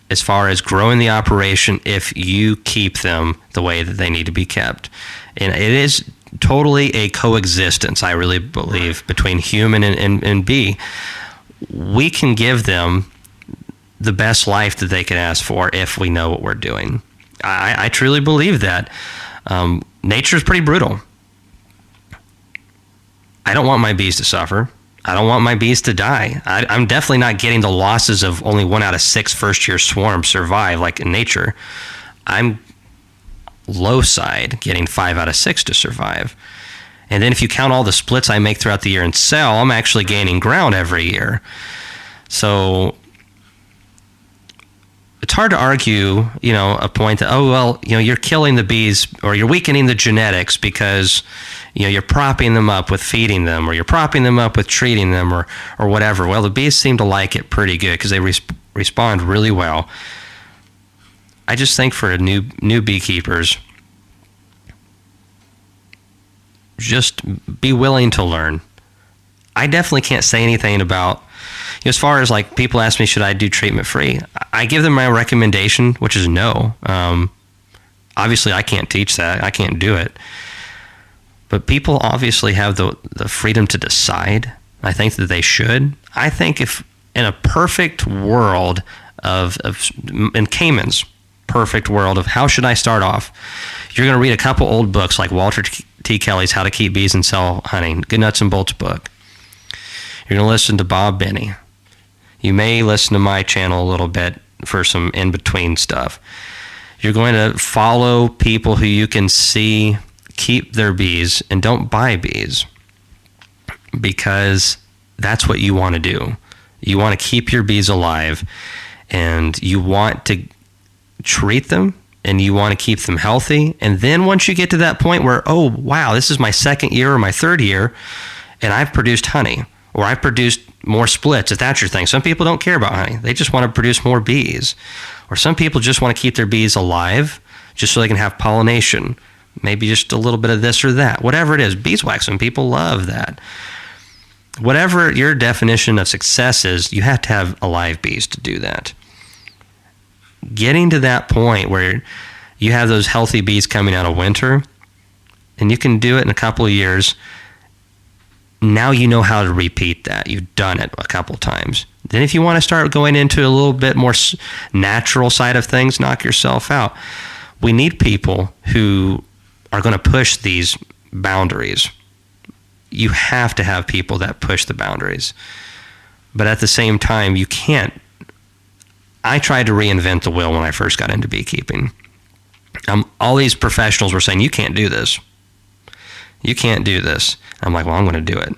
as far as growing the operation if you keep them the way that they need to be kept. And it is totally a coexistence, I really believe, between human and bee. We can give them the best life that they can ask for if we know what we're doing. I truly believe that. Nature is pretty brutal. I don't want my bees to suffer. I don't want my bees to die. I'm definitely not getting the losses of only 1 out of 6 first-year swarms survive like in nature. I'm low side getting 5 out of 6 to survive. And then if you count all the splits I make throughout the year and sell, I'm actually gaining ground every year. So it's hard to argue, a point that, you're killing the bees or you're weakening the genetics because, you're propping them up with feeding them, or you're propping them up with treating them, or whatever. Well, the bees seem to like it pretty good because they respond really well. I just think for new beekeepers, just be willing to learn. I definitely can't say anything about, as far as like people ask me, should I do treatment free? I give them my recommendation, which is no. Obviously, I can't teach that. I can't do it. But people obviously have the freedom to decide. I think that they should. I think if in a perfect world in Kamon's perfect world of how should I start off, you're going to read a couple old books like Walter T. Kelly's How to Keep Bees and Sell Honey, Good Nuts and Bolts book. You're going to listen to Bob Benny. You may listen to my channel a little bit for some in-between stuff. You're going to follow people who you can see keep their bees and don't buy bees, because that's what you want to do. You want to keep your bees alive, and you want to treat them, and you want to keep them healthy. And then once you get to that point where, oh, wow, this is my 2nd year or my 3rd year, and I've produced honey, or I've produced more splits, if that's your thing. Some people don't care about honey. They just want to produce more bees. Or some people just want to keep their bees alive just so they can have pollination. Maybe just a little bit of this or that. Whatever it is, beeswax, some people love that. Whatever your definition of success is, you have to have alive bees to do that. Getting to that point where you have those healthy bees coming out of winter, and you can do it in a couple of years. Now you know how to repeat that. You've done it a couple times. Then if you want to start going into a little bit more natural side of things, knock yourself out. We need people who are going to push these boundaries. You have to have people that push the boundaries. But at the same time, you can't. I tried to reinvent the wheel when I first got into beekeeping. All these professionals were saying, you can't do this. You can't do this. I'm like, well, I'm going to do it.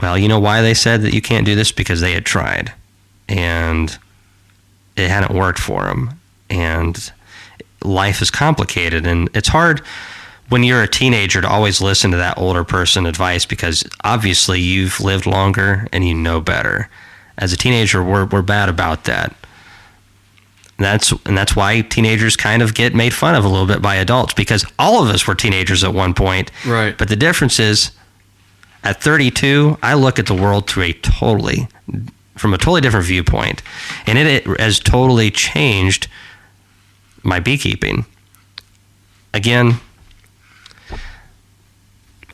Well, you know why they said that you can't do this? Because they had tried, and it hadn't worked for them. And life is complicated, and it's hard when you're a teenager to always listen to that older person advice, because obviously you've lived longer and you know better. As a teenager, we're bad about that. And that's why teenagers kind of get made fun of a little bit by adults, because all of us were teenagers at one point. Right. But the difference is, at 32, I look at the world from a totally different viewpoint, and it has totally changed my beekeeping. Again,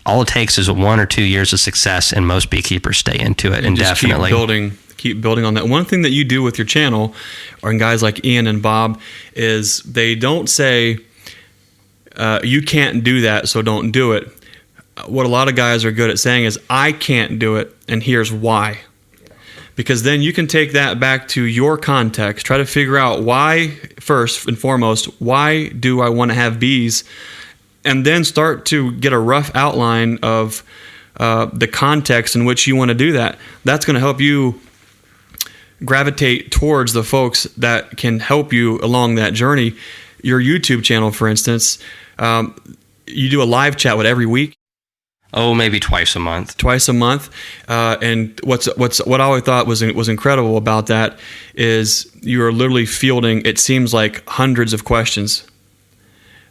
all it takes is 1 or 2 years of success, and most beekeepers stay into it indefinitely. Keep building on that. One thing that you do with your channel, or guys like Ian and Bob, is they don't say, you can't do that, so don't do it. What a lot of guys are good at saying is, I can't do it, and here's why. Because then you can take that back to your context, try to figure out why, first and foremost, why do I want to have bees? And then start to get a rough outline of the context in which you want to do that. That's going to help you gravitate towards the folks that can help you along that journey. Your YouTube channel, for instance, you do a live chat every week. Oh, maybe twice a month. And what I always thought was incredible about that is you are literally fielding, it seems like, hundreds of questions.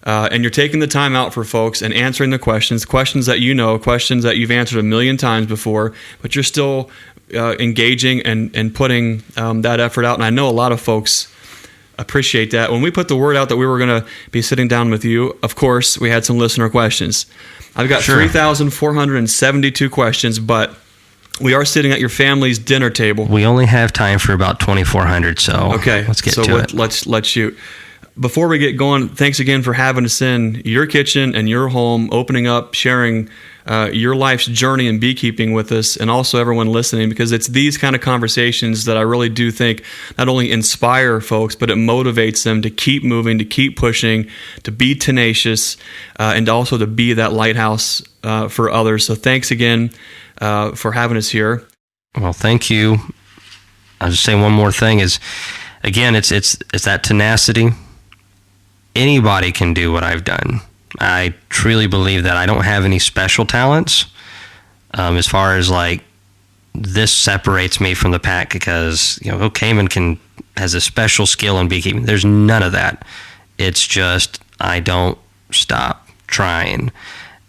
And you're taking the time out for folks and answering the questions that you know, questions that you've answered a million times before, but you're still engaging and putting that effort out. And I know a lot of folks appreciate that. When we put the word out that we were going to be sitting down with you, of course, we had some listener questions. I've got 3,472 questions, but We are sitting at your family's dinner table. We only have time for about 2,400, so okay, let's get to it. Let's shoot. Before we get going, thanks again for having us in your kitchen and your home, opening up, sharing your life's journey in beekeeping with us, and also everyone listening, because it's these kind of conversations that I really do think not only inspire folks, but it motivates them to keep moving, to keep pushing, to be tenacious, and also to be that lighthouse for others. So thanks again for having us here. Well, thank you. I'll just say one more thing is, again, it's that tenacity. Anybody can do what I've done. I truly believe that I don't have any special talents as far as like this separates me from the pack because, Kamon has a special skill in beekeeping. There's none of that. It's just I don't stop trying.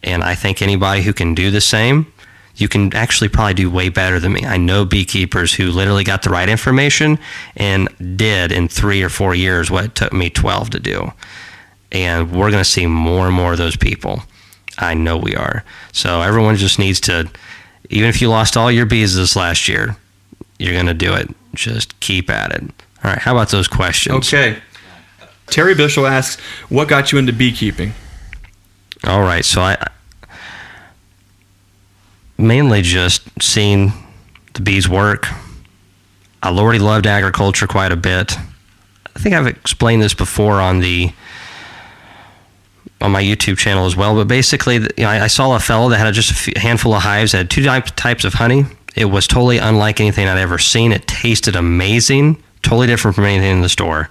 And I think anybody who can do the same, you can actually probably do way better than me. I know beekeepers who literally got the right information and did in 3 or 4 years what it took me 12 to do. And we're going to see more and more of those people. I know we are. So everyone just needs to, even if you lost all your bees this last year, you're going to do it. Just keep at it. All right, how about those questions? Okay. Terry Bishel asks, what got you into beekeeping? All right, so I mainly just seeing the bees work. I already loved agriculture quite a bit. I think I've explained this before on my YouTube channel as well, but basically, I saw a fellow that had just a handful of hives, had 2 types of honey. It was totally unlike anything I'd ever seen. It tasted amazing, totally different from anything in the store.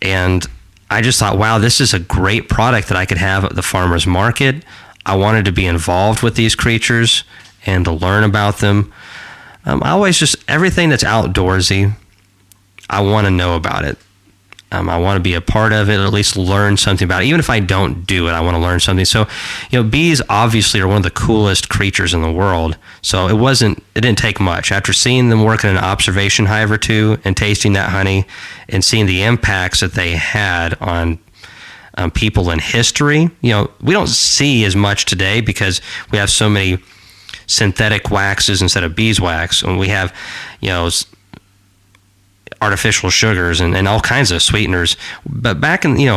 And I just thought, wow, this is a great product that I could have at the farmer's market. I wanted to be involved with these creatures and to learn about them. I always just, everything that's outdoorsy, I want to know about it. I want to be a part of it, or at least learn something about it. Even if I don't do it, I want to learn something. So, bees obviously are one of the coolest creatures in the world. So it didn't take much. After seeing them work in an observation hive or two and tasting that honey and seeing the impacts that they had on people in history, we don't see as much today because we have so many synthetic waxes instead of beeswax, and we have, artificial sugars and all kinds of sweeteners. But back in, you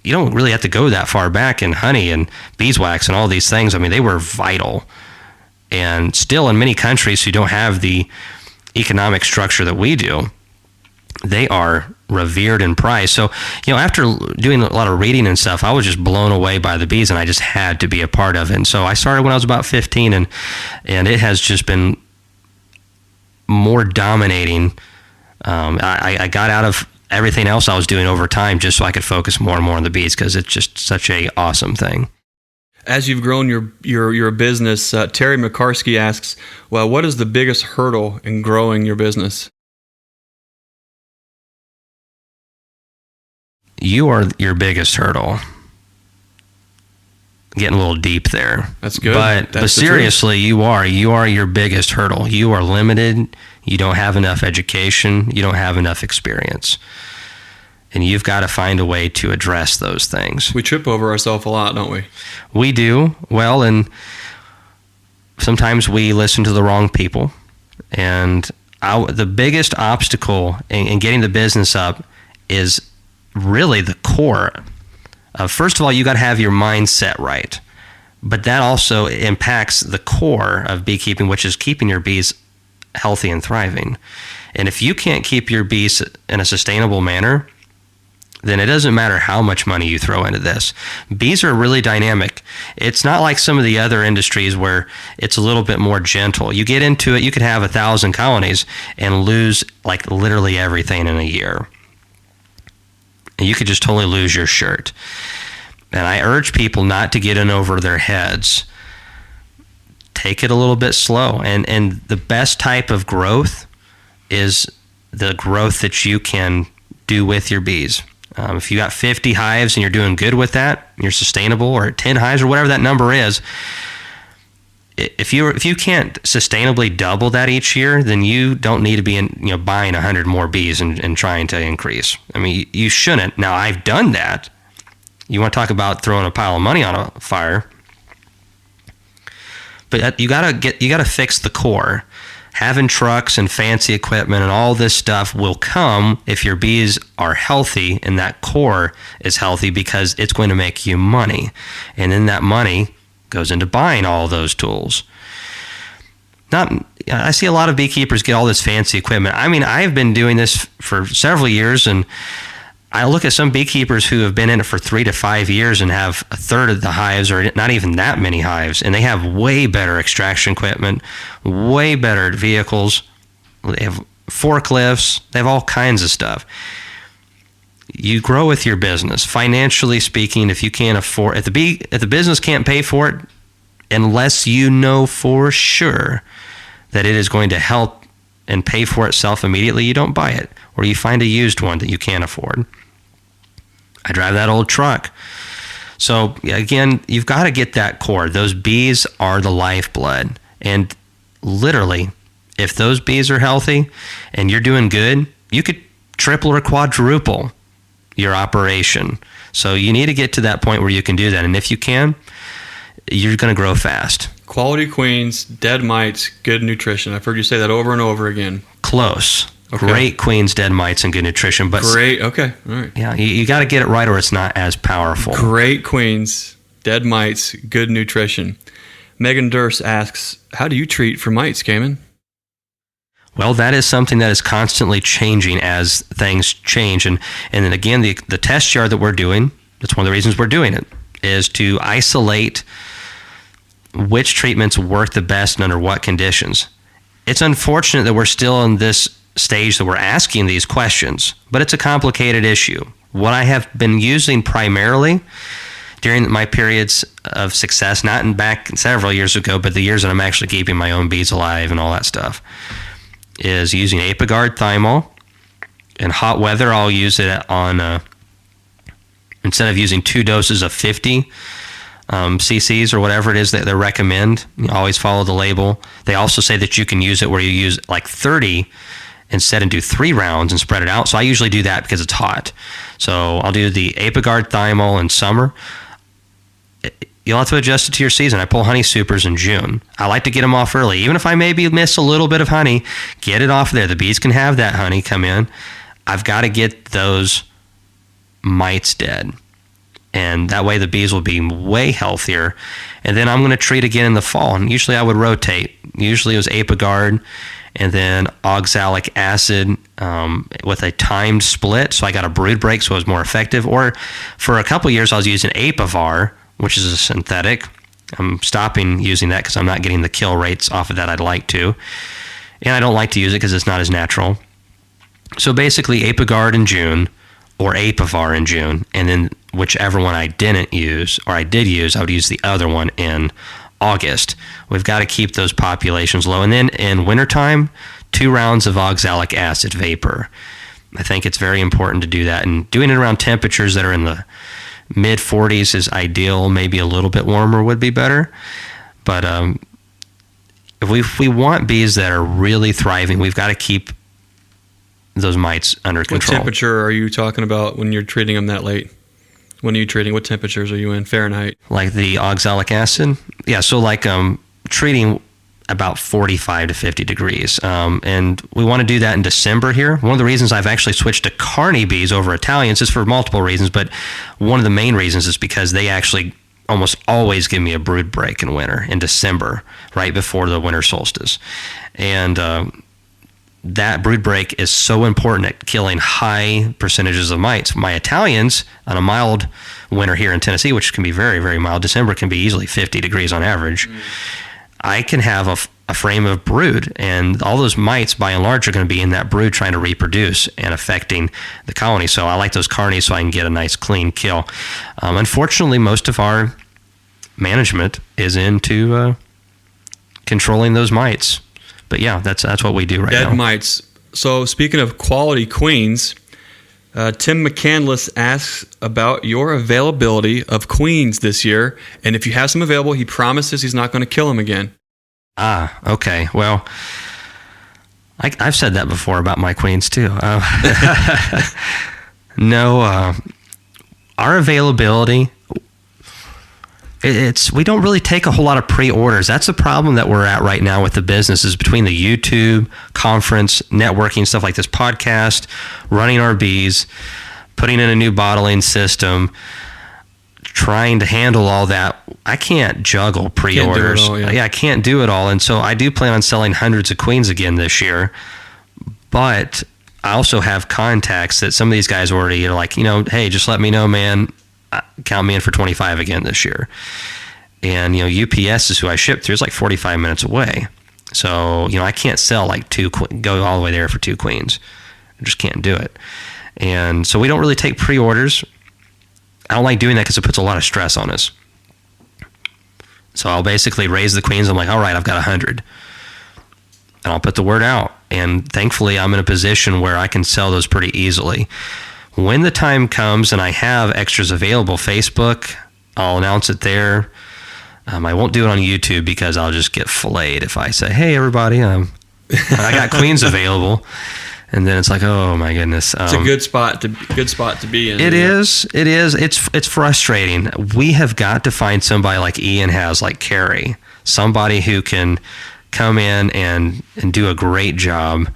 don't really have to go that far back in honey and beeswax and all these things. I mean, they were vital. And still in many countries who don't have the economic structure that we do, they are revered and prized. So, after doing a lot of reading and stuff, I was just blown away by the bees, and I just had to be a part of it. And so I started when I was about 15, and it has just been more dominating. I got out of everything else I was doing over time just so I could focus more and more on the bees because it's just such a awesome thing. As you've grown your business, Terry McCarsky asks, well, what is the biggest hurdle in growing your business? You are your biggest hurdle. Getting a little deep there. That's good. But seriously, you are your biggest hurdle. You are limited. You don't have enough education. You don't have enough experience. And you've got to find a way to address those things. We trip over ourselves a lot, don't we? We do. Well, and sometimes we listen to the wrong people. And the biggest obstacle in getting the business up is really the core. First of all, you got to have your mindset right. But that also impacts the core of beekeeping, which is keeping your bees healthy and thriving. And if you can't keep your bees in a sustainable manner, then it doesn't matter how much money you throw into this. Bees are really dynamic. It's not like some of the other industries where it's a little bit more gentle. You get into it, you could have 1,000 colonies and lose like literally everything in a year. And you could just totally lose your shirt. And I urge people not to get in over their heads. Take it a little bit slow. And the best type of growth is the growth that you can do with your bees. If you got 50 hives and you're doing good with that, you're sustainable, or 10 hives or whatever that number is, if you can't sustainably double that each year, then you don't need to be buying 100 more bees and trying to increase. I mean, you shouldn't. Now, I've done that. You want to talk about throwing a pile of money on a fire? But you gotta fix the core. Having trucks and fancy equipment and all this stuff will come if your bees are healthy and that core is healthy, because it's going to make you money. And then that money goes into buying all those tools. I see a lot of beekeepers get all this fancy equipment. I mean, I've been doing this for several years, and I look at some beekeepers who have been in it for 3 to 5 years and have a third of the hives, or not even that many hives, and they have way better extraction equipment, way better vehicles. They have forklifts. They have all kinds of stuff. You grow with your business. Financially speaking, if you can't afford, if the business can't pay for it, unless you know for sure that it is going to help and pay for itself immediately, you don't buy it, or you find a used one that you can't afford. I drive that old truck. So again, you've got to get that core. Those bees are the lifeblood. And literally, if those bees are healthy and you're doing good, you could triple or quadruple your operation. So you need to get to that point where you can do that. And if you can, you're going to grow fast. Quality queens, dead mites, good nutrition. I've heard you say that over and over again. Close. Okay. Great queens, dead mites, and good nutrition. But great. Okay. All right. Yeah, you got to get it right, or it's not as powerful. Great queens, dead mites, good nutrition. Megan Durst asks, how do you treat for mites, Kamon? Well, that is something that is constantly changing as things change. And then again, the test yard that we're doing, that's one of the reasons we're doing it, is to isolate which treatments work the best and under what conditions. It's unfortunate that we're still in this stage that we're asking these questions, but it's a complicated issue. What I have been using primarily during my periods of success, not back several years ago, but the years that I'm actually keeping my own bees alive and all that stuff, is using Apigard thymol. In hot weather, I'll use it on, instead of using 2 doses of 50 cc's or whatever it is that they recommend, you always follow the label. They also say that you can use it where you use like 30 instead and do 3 rounds and spread it out. So I usually do that because it's hot. So I'll do the Apigard thymol in summer. You'll have to adjust it to your season. I pull honey supers in June. I like to get them off early. Even if I maybe miss a little bit of honey, get it off there. The bees can have that honey come in. I've got to get those mites dead. And that way the bees will be way healthier. And then I'm going to treat again in the fall. And usually I would rotate. Usually it was Apigard and then oxalic acid with a timed split. So I got a brood break, so it was more effective. Or for a couple years, I was using Apivar, which is a synthetic. I'm stopping using that because I'm not getting the kill rates off of that I'd like to. And I don't like to use it because it's not as natural. So basically Apigard in June or Apivar in June. And then whichever one I didn't use, or I did use, I would use the other one in August. We've got to keep those populations low. And then in wintertime, 2 rounds of oxalic acid vapor. I think it's very important to do that. And doing it around temperatures that are in the mid 40s is ideal. Maybe a little bit warmer would be better. But if we want bees that are really thriving, we've got to keep those mites under control. What temperature are you talking about when you're treating them that late? When are you treating? What temperatures are you in Fahrenheit? Like the oxalic acid? Yeah, so like treating about 45 to 50 degrees. And we want to do that in December here. One of the reasons I've actually switched to Carney bees over Italians is for multiple reasons, but one of the main reasons is because they actually almost always give me a brood break in winter, in December, right before the winter solstice. And that brood break is so important at killing high percentages of mites. My Italians, on a mild winter here in Tennessee, which can be very, very mild, December can be easily 50 degrees on average, I can have a frame of brood, and all those mites, by and large, are going to be in that brood trying to reproduce and affecting the colony. So I like those carnies so I can get a nice clean kill. Unfortunately, most of our management is into controlling those mites. But yeah, that's what we do right now. Dead mites. So speaking of quality queens, Tim McCandless asks about your availability of queens this year. And if you have some available, he promises he's not going to kill them again. Ah, okay. Well, I've said that before about my queens too. No, our availability, we don't really take a whole lot of pre-orders. That's the problem that we're at right now with the business, is between the YouTube, conference, networking, stuff like this podcast, running our bees, putting in a new bottling system, trying to handle all that. I can't juggle pre-orders. Can't do it all, yeah. I can't do it all. And so I do plan on selling hundreds of queens again this year. But I also have contacts that some of these guys already are like, hey, just let me know, man. Count me in for 25 again this year. And, UPS is who I ship through. It's like 45 minutes away. So, I can't sell like go all the way there for 2 queens. I just can't do it. And so we don't really take pre-orders. I don't like doing that because it puts a lot of stress on us. So I'll basically raise the queens. I'm like, all right, I've got 100. And I'll put the word out. And thankfully, I'm in a position where I can sell those pretty easily. When the time comes and I have extras available, Facebook, I'll announce it there. I won't do it on YouTube because I'll just get filleted if I say, hey, everybody, I got queens available. And then it's like, oh my goodness. It's a good spot to be in. It is. It's frustrating. We have got to find somebody like Ian has, like Carrie, somebody who can come in and do a great job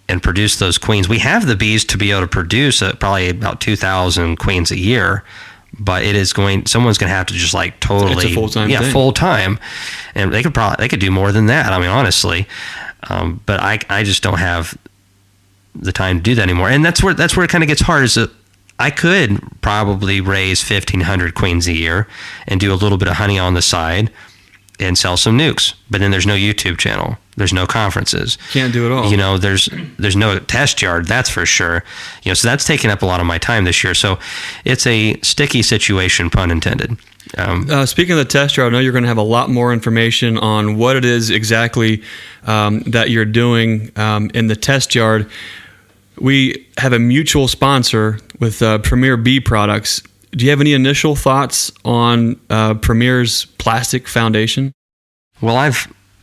and produce those queens. We have the bees to be able to produce probably about 2,000 queens a year, but someone's going to have to just like totally, it's a full-time thing. Full time, and they could do more than that. I mean, honestly, but I just don't have the time to do that anymore. And that's where it kind of gets hard, is that I could probably raise 1,500 queens a year and do a little bit of honey on the side and sell some nukes, but then there's no YouTube channel, there's no conferences, can't do it all. There's no test yard, that's for sure. So that's taking up a lot of my time this year. So it's a sticky situation, pun intended. Speaking of the test yard, I know you're going to have a lot more information on what it is exactly that you're doing in the test yard. We have a mutual sponsor with Premier Bee Products. Do you have any initial thoughts on Premier's plastic foundation? Well,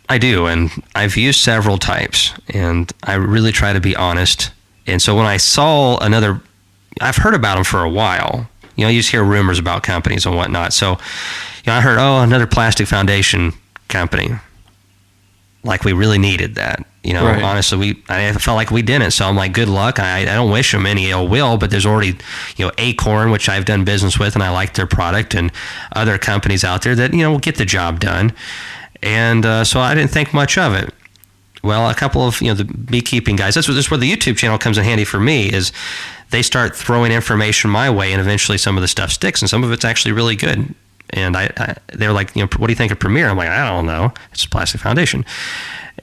I do, and I've used several types, and I really try to be honest. And so when I saw I've heard about them for a while. You just hear rumors about companies and whatnot. So, I heard, another plastic foundation company. Like we really needed that. Right. Honestly, I felt like we didn't. So I'm like, good luck. I don't wish them any ill will, but there's already, Acorn, which I've done business with, and I like their product, and other companies out there that, will get the job done. And so I didn't think much of it. Well, a couple of, the beekeeping guys, this is where the YouTube channel comes in handy for me, is they start throwing information my way, and eventually some of the stuff sticks, and some of it's actually really good. And they're like, what do you think of Premier? I'm like, I don't know. It's a plastic foundation.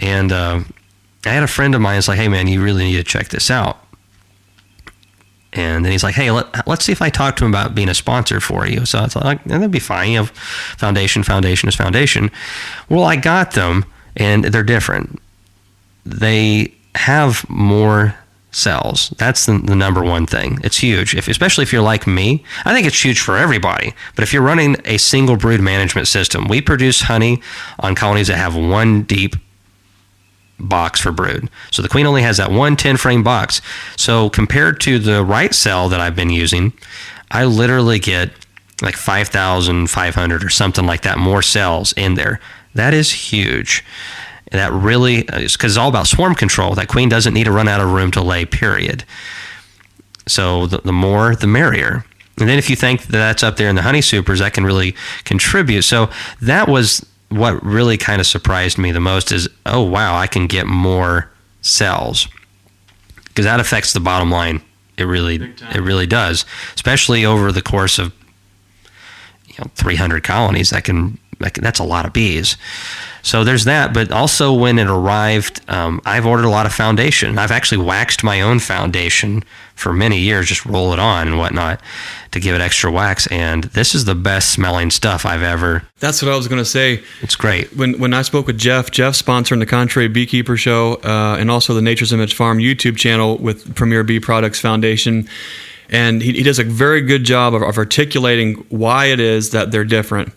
And I had a friend of mine who's like, hey, man, you really need to check this out. And then he's like, hey, let's see if I talk to him about being a sponsor for you. So I thought, like, that'd be fine. Foundation is foundation. Well, I got them, and they're different. They have more cells. That's the number one thing. It's huge, especially if you're like me. I think it's huge for everybody. But if you're running a single brood management system, we produce honey on colonies that have one deep box for brood. So the queen only has that one 10-frame box. So compared to the right cell that I've been using, I literally get like 5,500 or something like that more cells in there. That is huge. And that really is because it's all about swarm control. That queen doesn't need to run out of room to lay, period. So the more, the merrier. And then if you think that's up there in the honey supers, that can really contribute. So that was what really kind of surprised me the most, is, oh, wow, I can get more cells. Because that affects the bottom line. It really does. Especially over the course of 300 colonies. That's a lot of bees. So there's that, but also when it arrived, I've ordered a lot of foundation. I've actually waxed my own foundation for many years, just roll it on and whatnot to give it extra wax, and this is the best smelling stuff I've ever. That's what I was going to say. It's great. When I spoke with Jeff sponsoring the Contrary Beekeeper Show and also the Nature's Image Farm YouTube channel with Premier Bee Products Foundation, and he does a very good job of articulating why it is that they're different.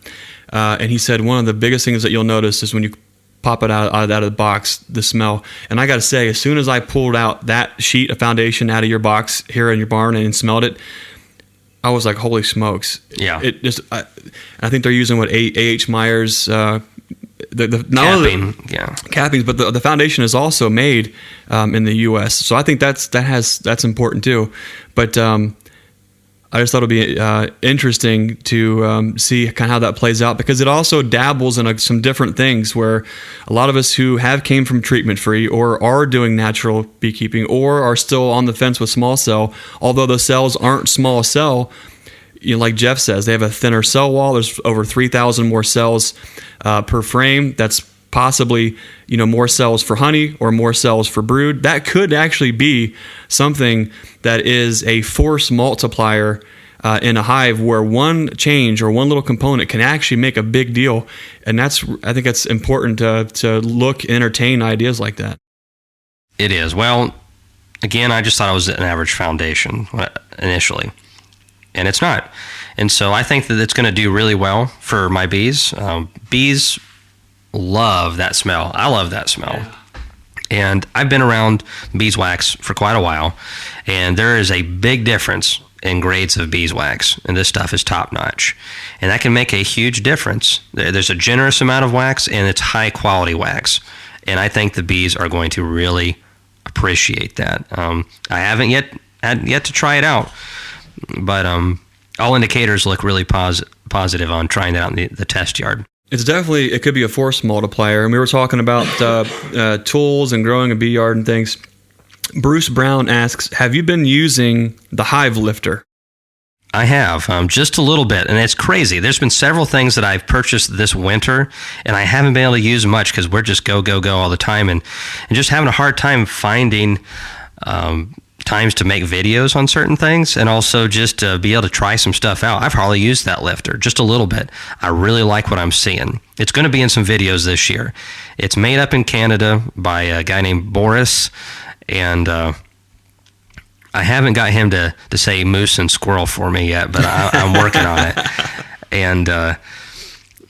And he said one of the biggest things that you'll notice is when you pop it out of the box, the smell. And I got to say, as soon as I pulled out that sheet of foundation out of your box here in your barn and smelled it, I was like, holy smokes. Yeah. It just, I think they're using what A.H. Myers, the not Capping, only cappings, but the foundation is also made in the U.S. So I think that's important too. But I just thought it'd be interesting to see kind of how that plays out, because it also dabbles in some different things where a lot of us who have came from treatment free or are doing natural beekeeping or are still on the fence with small cell, although the cells aren't small cell. Like Jeff says, they have a thinner cell wall. There's over 3,000 more cells per frame. That's possibly, more cells for honey or more cells for brood. That could actually be something that is a force multiplier in a hive, where one change or one little component can actually make a big deal. And I think that's important to look and entertain ideas like that. It is. Well, again, I just thought it was an average foundation initially, and it's not. And so I think that it's going to do really well for my bees. Bees love that smell. I love that smell. Yeah. And I've been around beeswax for quite a while, and there is a big difference in grades of beeswax, and this stuff is top notch. And that can make a huge difference. There's a generous amount of wax, and it's high quality wax. And I think the bees are going to really appreciate that. I haven't yet to try it out, but all indicators look really positive on trying that out in the test yard. It could be a force multiplier. And we were talking about tools and growing a bee yard and things. Bruce Brown asks, have you been using the Hive lifter? I have, just a little bit, and it's crazy. There's been several things that I've purchased this winter, and I haven't been able to use much because we're just go all the time, and just having a hard time finding times to make videos on certain things, and also just to be able to try some stuff out. I've hardly used that lifter, just a little bit. I really like what I'm seeing. It's going to be in some videos this year. It's made up in Canada by a guy named Boris, and I haven't got him to say moose and squirrel for me yet, but I'm working on it. And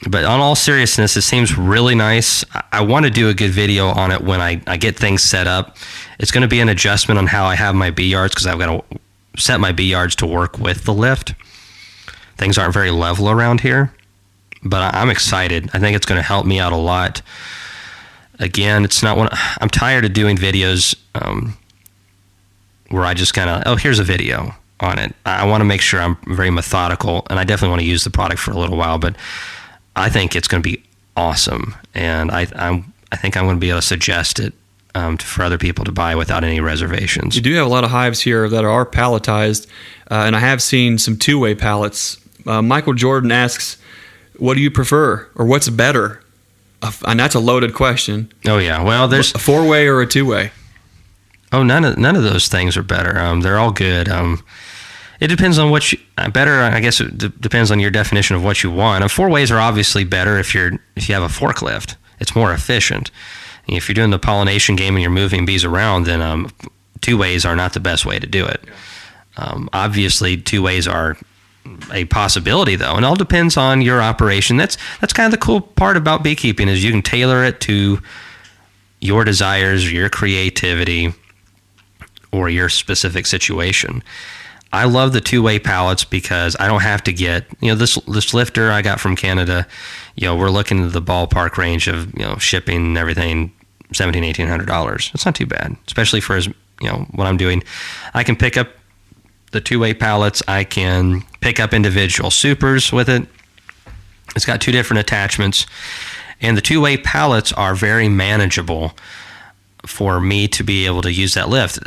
but on all seriousness, it seems really nice. I want to do a good video on it when I get things set up. It's going to be an adjustment on how I have my bee yards, because I've got to set my bee yards to work with the lift. Things aren't very level around here, but I'm excited. I think it's going to help me out a lot. Again, it's not one. I'm tired of doing videos where I just kind of, here's a video on it. I want to make sure I'm very methodical, and I definitely want to use the product for a little while, but I think it's going to be awesome, and I think I'm going to be able to suggest it for other people to buy without any reservations. You do have a lot of hives here that are palletized, and I have seen some two-way pallets. Michael Jordan asks, what do you prefer, or what's better? And that's a loaded question. Oh, yeah. Well, there's a four-way or a two-way? Oh, none of those things are better. They're all good. It depends on what I guess it depends on your definition of what you want. Four ways are obviously better if you have a forklift. It's more efficient. And if you're doing the pollination game and you're moving bees around, then two ways are not the best way to do it. Obviously, two ways are a possibility, though, and it all depends on your operation. That's kind of the cool part about beekeeping, is you can tailor it to your desires, your creativity, or your specific situation. I love the two-way pallets because I don't have to get, this lifter I got from Canada. We're looking at the ballpark range of, shipping and everything, $1,700-$1,800. It's not too bad, especially for what I'm doing. I can pick up the two-way pallets. I can pick up individual supers with it. It's got two different attachments, and the two-way pallets are very manageable for me to be able to use that lift.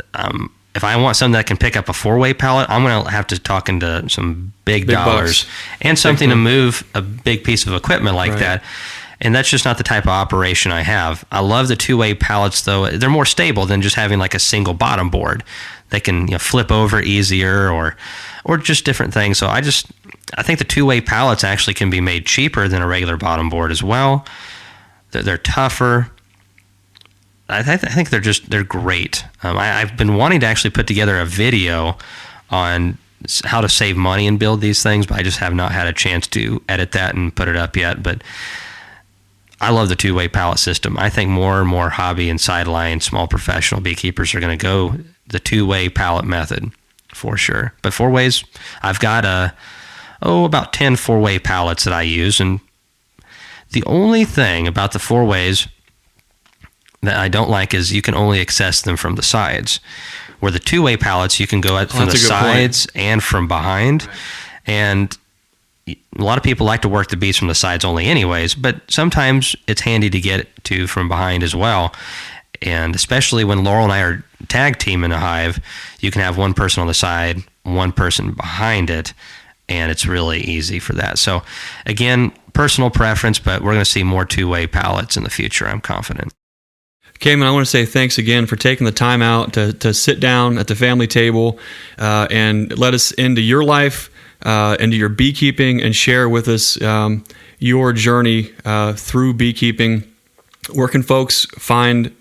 If I want something that can pick up a four-way pallet, I'm going to have to talk into some big dollars bucks. And something to move a big piece of equipment like that. And that's just not the type of operation I have. I love the two-way pallets, though. They're more stable than just having like a single bottom board. They can flip over easier or just different things. So I think the two-way pallets actually can be made cheaper than a regular bottom board as well. They're tougher. I think they're great. I've been wanting to actually put together a video on how to save money and build these things, but I just have not had a chance to edit that and put it up yet. But I love the two-way pallet system. I think more and more hobby and sideline small professional beekeepers are going to go the two-way pallet method. for sure. But 4-ways, I've got about 10 4-way pallets that I use, and the only thing about the 4-ways that I don't like is you can only access them from the sides. Where the 2-way pallets, you can go out from the sides and from behind. Right. And a lot of people like to work the beads from the sides only anyways, but sometimes it's handy to get it to from behind as well. And especially when Laurel and I are tag team in a hive, you can have one person on the side, one person behind it, and it's really easy for that. So again, personal preference, but we're going to see more 2-way pallets in the future, I'm confident. Kamon, I want to say thanks again for taking the time out to sit down at the family table and let us into your life, into your beekeeping, and share with us your journey through beekeeping. Where can folks find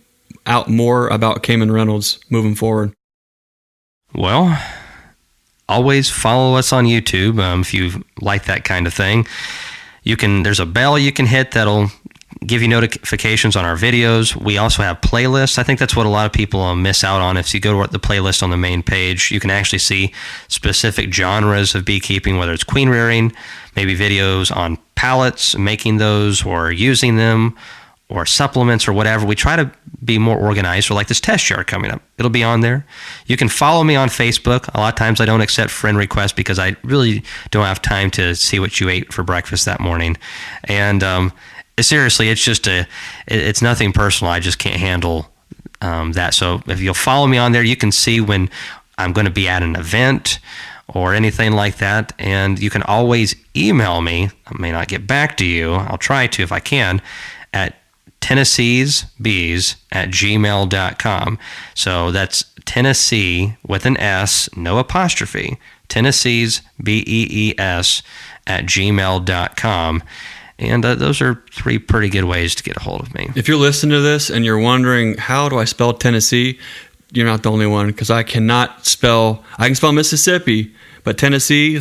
out more about Kamon Reynolds moving forward? Well, always follow us on YouTube if you like that kind of thing. There's a bell you can hit that'll give you notifications on our videos. We also have playlists. I think that's what a lot of people miss out on. If you go to the playlist on the main page, you can actually see specific genres of beekeeping, whether it's queen rearing, maybe videos on pallets, making those or using them, or supplements or whatever. We try to be more organized. So like this test yard coming up, it'll be on there. You can follow me on Facebook. A lot of times I don't accept friend requests because I really don't have time to see what you ate for breakfast that morning. And seriously, it's just it's nothing personal. I just can't handle that. So if you'll follow me on there, you can see when I'm going to be at an event or anything like that. And you can always email me. I may not get back to you. I'll try to if I can, at Tennessee'sBees@gmail.com. So that's Tennessee with an S, no apostrophe. Tennessee'sBees@gmail.com. And those are 3 pretty good ways to get a hold of me. If you're listening to this and you're wondering, how do I spell Tennessee? You're not the only one, because I can spell Mississippi, but Tennessee,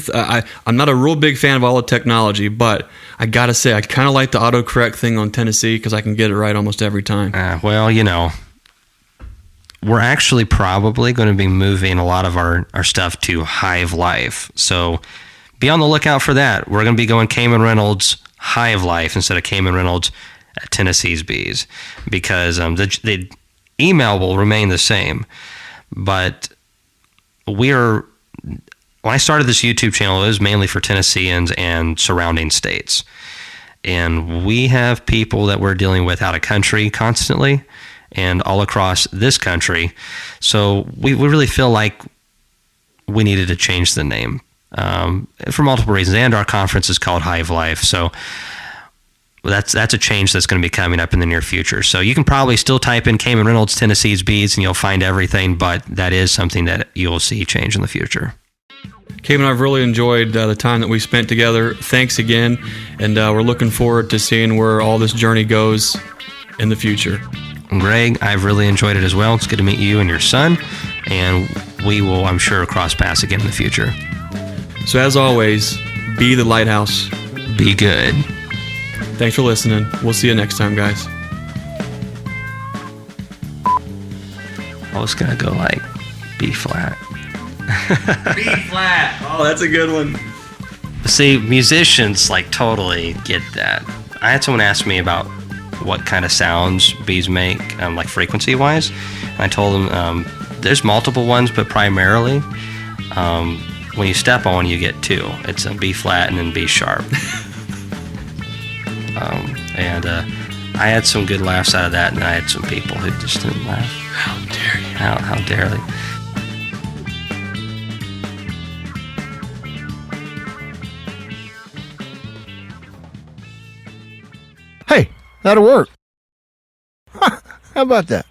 I'm not a real big fan of all the technology, but I got to say, I kind of like the autocorrect thing on Tennessee because I can get it right almost every time. Well, we're actually probably going to be moving a lot of our stuff to Hive Life. So be on the lookout for that. We're going to be going Kamon Reynolds Hive Life instead of Kamon Reynolds at Tennessee's Bees, because the email will remain the same. But when I started this YouTube channel, it was mainly for Tennesseans and surrounding states. And we have people that we're dealing with out of country constantly and all across this country. So we really feel like we needed to change the name for multiple reasons. And our conference is called Hive Life. So that's a change that's going to be coming up in the near future. So you can probably still type in Kamon Reynolds Tennessee's Bees and you'll find everything, but that is something that you'll see change in the future. Kamon, I've really enjoyed the time that we spent together. Thanks again, and we're looking forward to seeing where all this journey goes in the future. Greg, I've really enjoyed it as well. It's good to meet you and your son, and we will, I'm sure, cross paths again in the future. So as always, be the lighthouse. Be good. Thanks for listening. We'll see you next time, guys. I was going to go like B flat. B flat. Oh, that's a good one. See, musicians totally get that. I had someone ask me about what kind of sounds bees make, like frequency wise. And I told them there's multiple ones, but primarily when you step on one, you get 2. It's a B flat and then B sharp. And I had some good laughs out of that, and I had some people who just didn't laugh. How dare you? How dare they? Hey, that'll work. How about that?